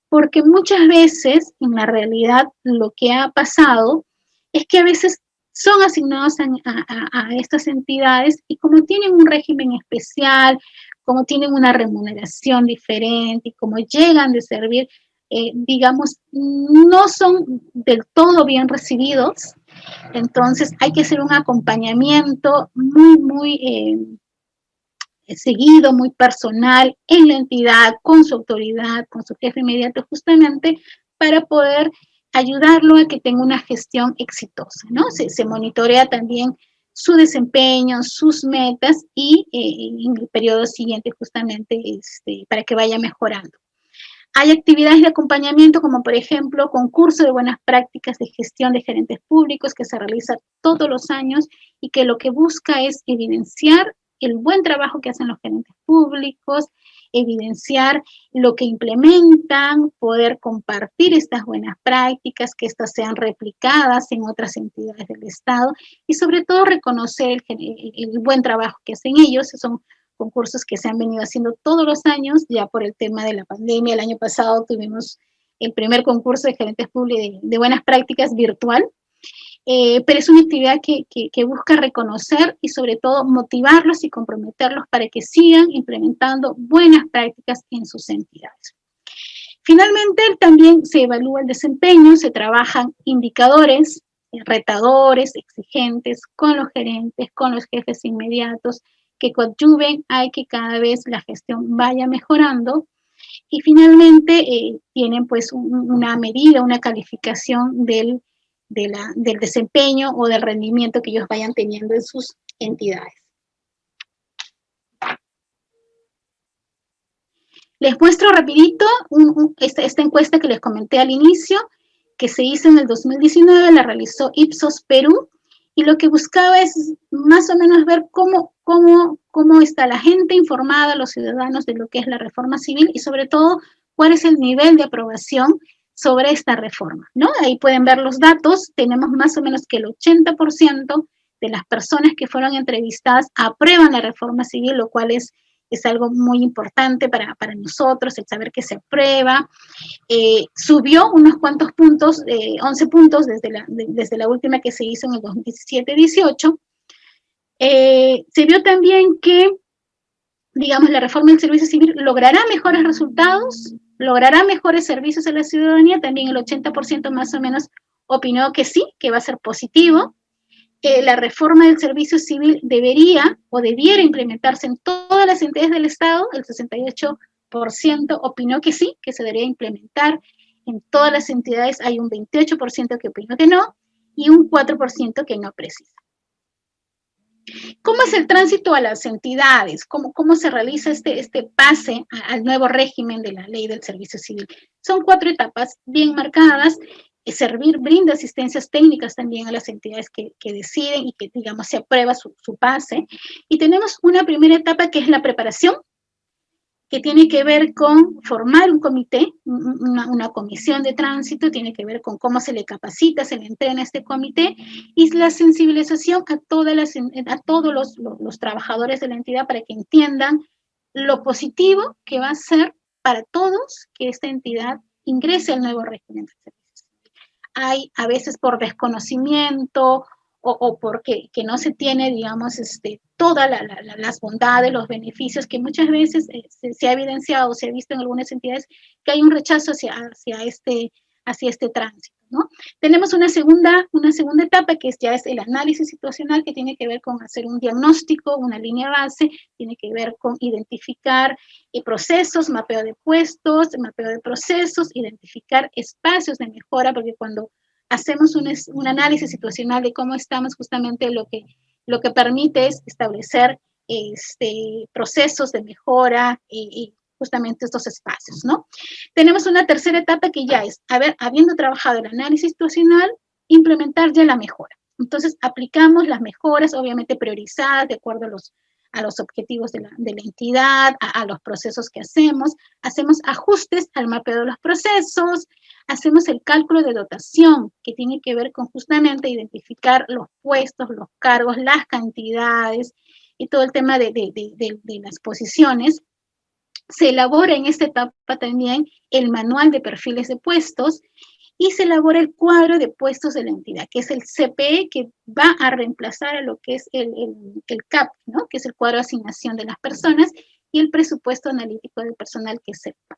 porque muchas veces en la realidad lo que ha pasado es que a veces son asignados a estas entidades y como tienen un régimen especial, como tienen una remuneración diferente y como llegan de servir, digamos, no son del todo bien recibidos. Entonces hay que hacer un acompañamiento muy seguido, muy personal en la entidad, con su autoridad, con su jefe inmediato, justamente para poder ayudarlo a que tenga una gestión exitosa, ¿no? Se monitorea también su desempeño, sus metas y en el periodo siguiente justamente para que vaya mejorando. Hay actividades de acompañamiento como por ejemplo concurso de buenas prácticas de gestión de gerentes públicos que se realiza todos los años y que lo que busca es evidenciar el buen trabajo que hacen los gerentes públicos, evidenciar lo que implementan, poder compartir estas buenas prácticas, que estas sean replicadas en otras entidades del Estado y sobre todo reconocer el buen trabajo que hacen ellos. Son concursos que se han venido haciendo todos los años, ya por el tema de la pandemia. El año pasado tuvimos el primer concurso de gerentes públicos de buenas prácticas virtual, pero es una actividad que busca reconocer y sobre todo motivarlos y comprometerlos para que sigan implementando buenas prácticas en sus entidades. Finalmente, también se evalúa el desempeño, se trabajan indicadores retadores, exigentes, con los gerentes, con los jefes inmediatos, que coadyuven a que cada vez la gestión vaya mejorando. Y finalmente tienen pues una medida, una calificación del desempeño o del rendimiento que ellos vayan teniendo en sus entidades. Les muestro rapidito esta encuesta que les comenté al inicio, que se hizo en el 2019, la realizó Ipsos Perú, y lo que buscaba es más o menos ver cómo está la gente informada, los ciudadanos, de lo que es la reforma civil, y sobre todo, cuál es el nivel de aprobación sobre esta reforma, ¿no? Ahí pueden ver los datos, tenemos más o menos que el 80% de las personas que fueron entrevistadas aprueban la reforma civil, lo cual es algo muy importante para nosotros, el saber que se aprueba. Subió unos cuantos puntos, 11 puntos desde la última que se hizo en el 2017-18. Se vio también que, digamos, la reforma del servicio civil logrará mejores resultados, logrará mejores servicios a la ciudadanía. También el 80% más o menos opinó que sí, que va a ser positivo. La reforma del servicio civil debería o debiera implementarse en todas las entidades del Estado. El 68% opinó que sí, que se debería implementar en todas las entidades. Hay un 28% que opinó que no y un 4% que no precisa. ¿Cómo es el tránsito a las entidades? ¿Cómo se realiza este pase al nuevo régimen de la ley del servicio civil? Son 4 etapas bien marcadas. Servir brinda asistencias técnicas también a las entidades que deciden y que, digamos, se aprueba su pase. Y tenemos una primera etapa que es la preparación, que tiene que ver con formar un comité, una comisión de tránsito, tiene que ver con cómo se le capacita, se le entrena a este comité, y la sensibilización a todos los trabajadores de la entidad para que entiendan lo positivo que va a ser para todos que esta entidad ingrese al nuevo régimen de servicio. Hay a veces por desconocimiento o porque que no se tiene, digamos, todas las bondades, los beneficios que muchas veces se ha evidenciado, se ha visto en algunas entidades, que hay un rechazo hacia este tránsito, ¿no? Tenemos una segunda etapa que ya es el análisis situacional, que tiene que ver con hacer un diagnóstico, una línea base, tiene que ver con identificar procesos, mapeo de puestos, mapeo de procesos, identificar espacios de mejora, porque cuando hacemos un análisis situacional de cómo estamos, justamente lo que permite es establecer procesos de mejora y justamente estos espacios, ¿no? Tenemos una tercera etapa que ya es, habiendo trabajado el análisis situacional, implementar ya la mejora. Entonces, aplicamos las mejoras, obviamente priorizadas de acuerdo a los objetivos de la entidad, a los procesos que hacemos ajustes al mapeo de los procesos, hacemos el cálculo de dotación, que tiene que ver con justamente identificar los puestos, los cargos, las cantidades y todo el tema de las posiciones. Se elabora en esta etapa también el manual de perfiles de puestos y se elabora el cuadro de puestos de la entidad, que es el CPE, que va a reemplazar a lo que es el CAP, ¿no? Que es el cuadro de asignación de las personas, y el presupuesto analítico del personal que sepa.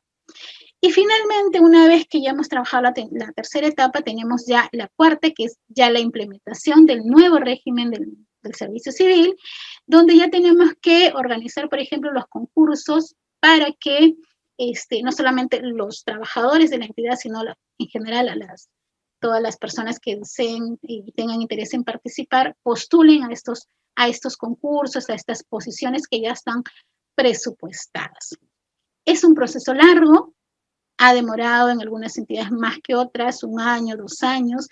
Y finalmente, una vez que ya hemos trabajado la tercera etapa, tenemos ya la cuarta, que es ya la implementación del nuevo régimen del servicio civil, donde ya tenemos que organizar, por ejemplo, los concursos para que no solamente los trabajadores de la entidad, sino en general todas las personas que deseen y tengan interés en participar, postulen a estos concursos, a estas posiciones que ya están presupuestadas. Es un proceso largo, ha demorado en algunas entidades más que otras, 1 año, 2 años.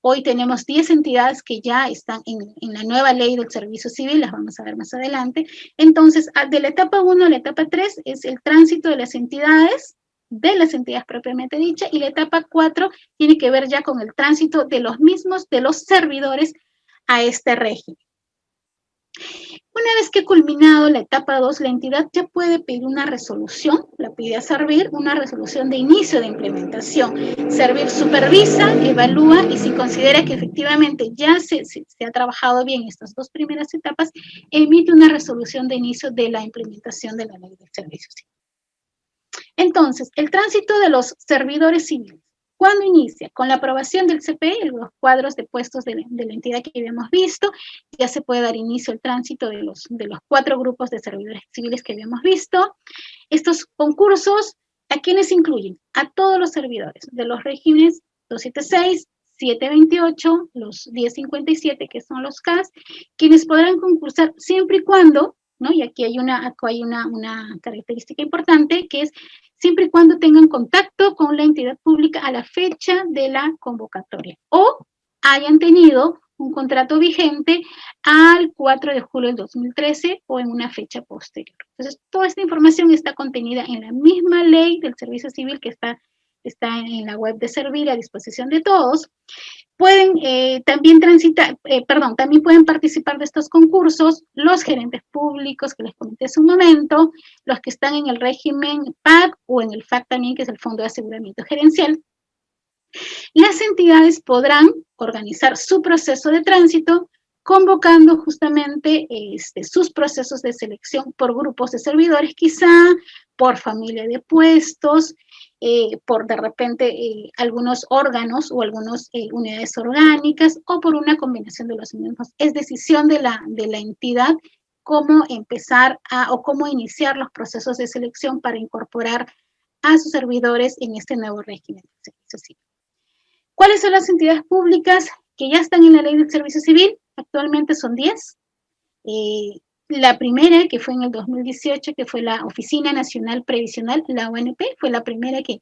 Hoy tenemos 10 entidades que ya están en la nueva ley del servicio civil, las vamos a ver más adelante. Entonces, de la etapa 1 a la etapa 3 es el tránsito de las entidades propiamente dichas, y la etapa 4 tiene que ver ya con el tránsito de los servidores a este régimen. Una vez que ha culminado la etapa 2, la entidad ya puede pedir una resolución, la pide a Servir, una resolución de inicio de implementación. Servir supervisa, evalúa, y si considera que efectivamente ya se ha trabajado bien estas 2 primeras etapas, emite una resolución de inicio de la implementación de la ley del servicio civil. Entonces, el tránsito de los servidores civiles, ¿cuándo inicia? Con la aprobación del CPE, los cuadros de puestos de la entidad que habíamos visto, ya se puede dar inicio al tránsito de los 4 grupos de servidores civiles que habíamos visto. Estos concursos, ¿a quiénes incluyen? A todos los servidores de los regímenes 276, 728, los 1057, que son los CAS, quienes podrán concursar siempre y cuando, ¿no? Y aquí hay una característica importante, que es siempre y cuando tengan contacto con la entidad pública a la fecha de la convocatoria, o hayan tenido un contrato vigente al 4 de julio del 2013 o en una fecha posterior. Entonces, toda esta información está contenida en la misma ley del servicio civil que está en la web de Servir, a disposición de todos. Pueden también también pueden participar de estos concursos los gerentes públicos que les comenté hace un momento, los que están en el régimen PAC o en el FAC también, que es el Fondo de Aseguramiento Gerencial. Las entidades podrán organizar su proceso de tránsito convocando justamente sus procesos de selección por grupos de servidores, quizá por familia de puestos, por de repente algunos órganos o algunas unidades orgánicas, o por una combinación de los mismos. Es decisión de la entidad cómo empezar o cómo iniciar los procesos de selección para incorporar a sus servidores en este nuevo régimen de servicio civil. ¿Cuáles son las entidades públicas que ya están en la ley del servicio civil? Actualmente son 10. La primera, que fue en el 2018, que fue la Oficina Nacional Previsional, la ONP, fue la primera que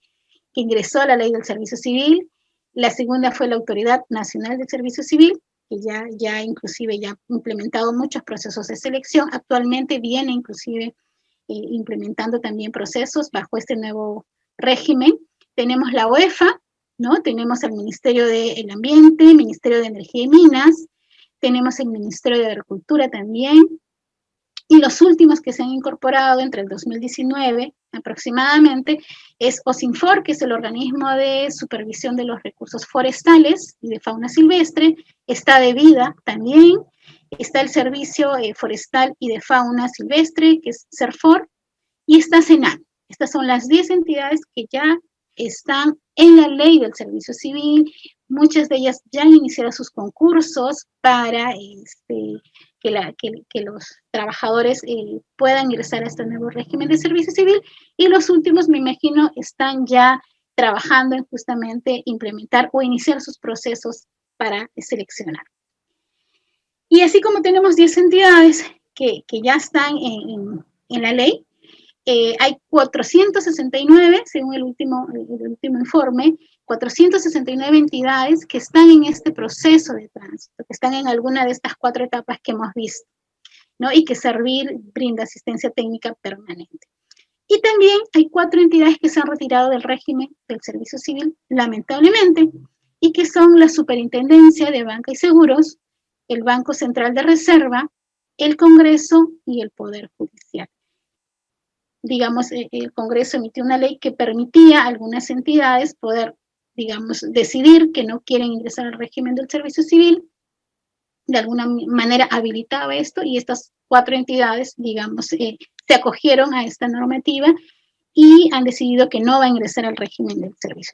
ingresó a la ley del servicio civil. La segunda fue la Autoridad Nacional del Servicio Civil, que ya inclusive ya ha implementado muchos procesos de selección. Actualmente viene inclusive implementando también procesos bajo este nuevo régimen. Tenemos la OEFA, ¿no? Tenemos el Ministerio del Ambiente, Ministerio de Energía y Minas, tenemos el Ministerio de Agricultura también, y los últimos que se han incorporado entre el 2019 aproximadamente es OSINFOR, que es el organismo de supervisión de los recursos forestales y de fauna silvestre, está de vida también, está el Servicio Forestal y de Fauna Silvestre, que es SERFOR, y está SENAM. Estas son las 10 entidades que ya están en la ley del servicio civil. Muchas de ellas ya han iniciado sus concursos para que los trabajadores puedan ingresar a este nuevo régimen de servicio civil, y los últimos, me imagino, están ya trabajando en justamente implementar o iniciar sus procesos para seleccionar. Y así como tenemos 10 entidades que ya están en la ley, hay 469, según el último informe, 469 entidades que están en este proceso de tránsito, que están en alguna de estas 4 etapas que hemos visto, ¿no? Y que Servir brinda asistencia técnica permanente. Y también hay 4 entidades que se han retirado del régimen del servicio civil, lamentablemente, y que son la Superintendencia de Banca y Seguros, el Banco Central de Reserva, el Congreso y el Poder Judicial. Digamos, el Congreso emitió una ley que permitía a algunas entidades poder, digamos, decidir que no quieren ingresar al régimen del servicio civil. De alguna manera habilitaba esto, y estas 4 entidades, digamos, se acogieron a esta normativa y han decidido que no va a ingresar al régimen del servicio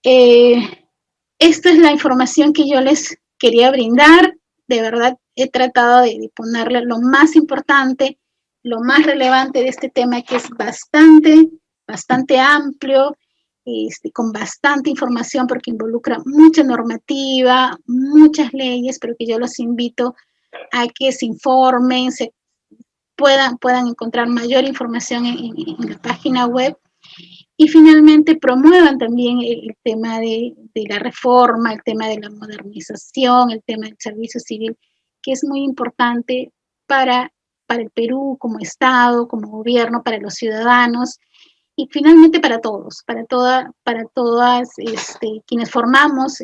civil. Esta es la información que yo les quería brindar. De verdad, he tratado de ponerle lo más importante, lo más relevante de este tema, que es bastante amplio, con bastante información, porque involucra mucha normativa, muchas leyes, pero que yo los invito a que se informen, puedan encontrar mayor información en la página web, y finalmente promuevan también el tema de la reforma, el tema de la modernización, el tema del servicio civil, que es muy importante para el Perú como Estado, como gobierno, para los ciudadanos, y finalmente para todos, para todas quienes formamos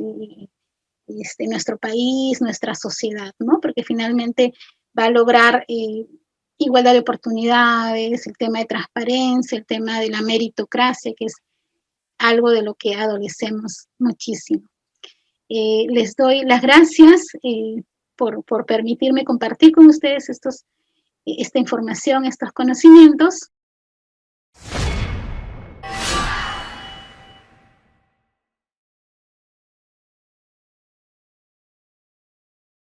nuestro país, nuestra sociedad, ¿no? Porque finalmente va a lograr igualdad de oportunidades, el tema de transparencia, el tema de la meritocracia, que es algo de lo que adolecemos muchísimo. Les doy las gracias por permitirme compartir con ustedes esta información, estos conocimientos,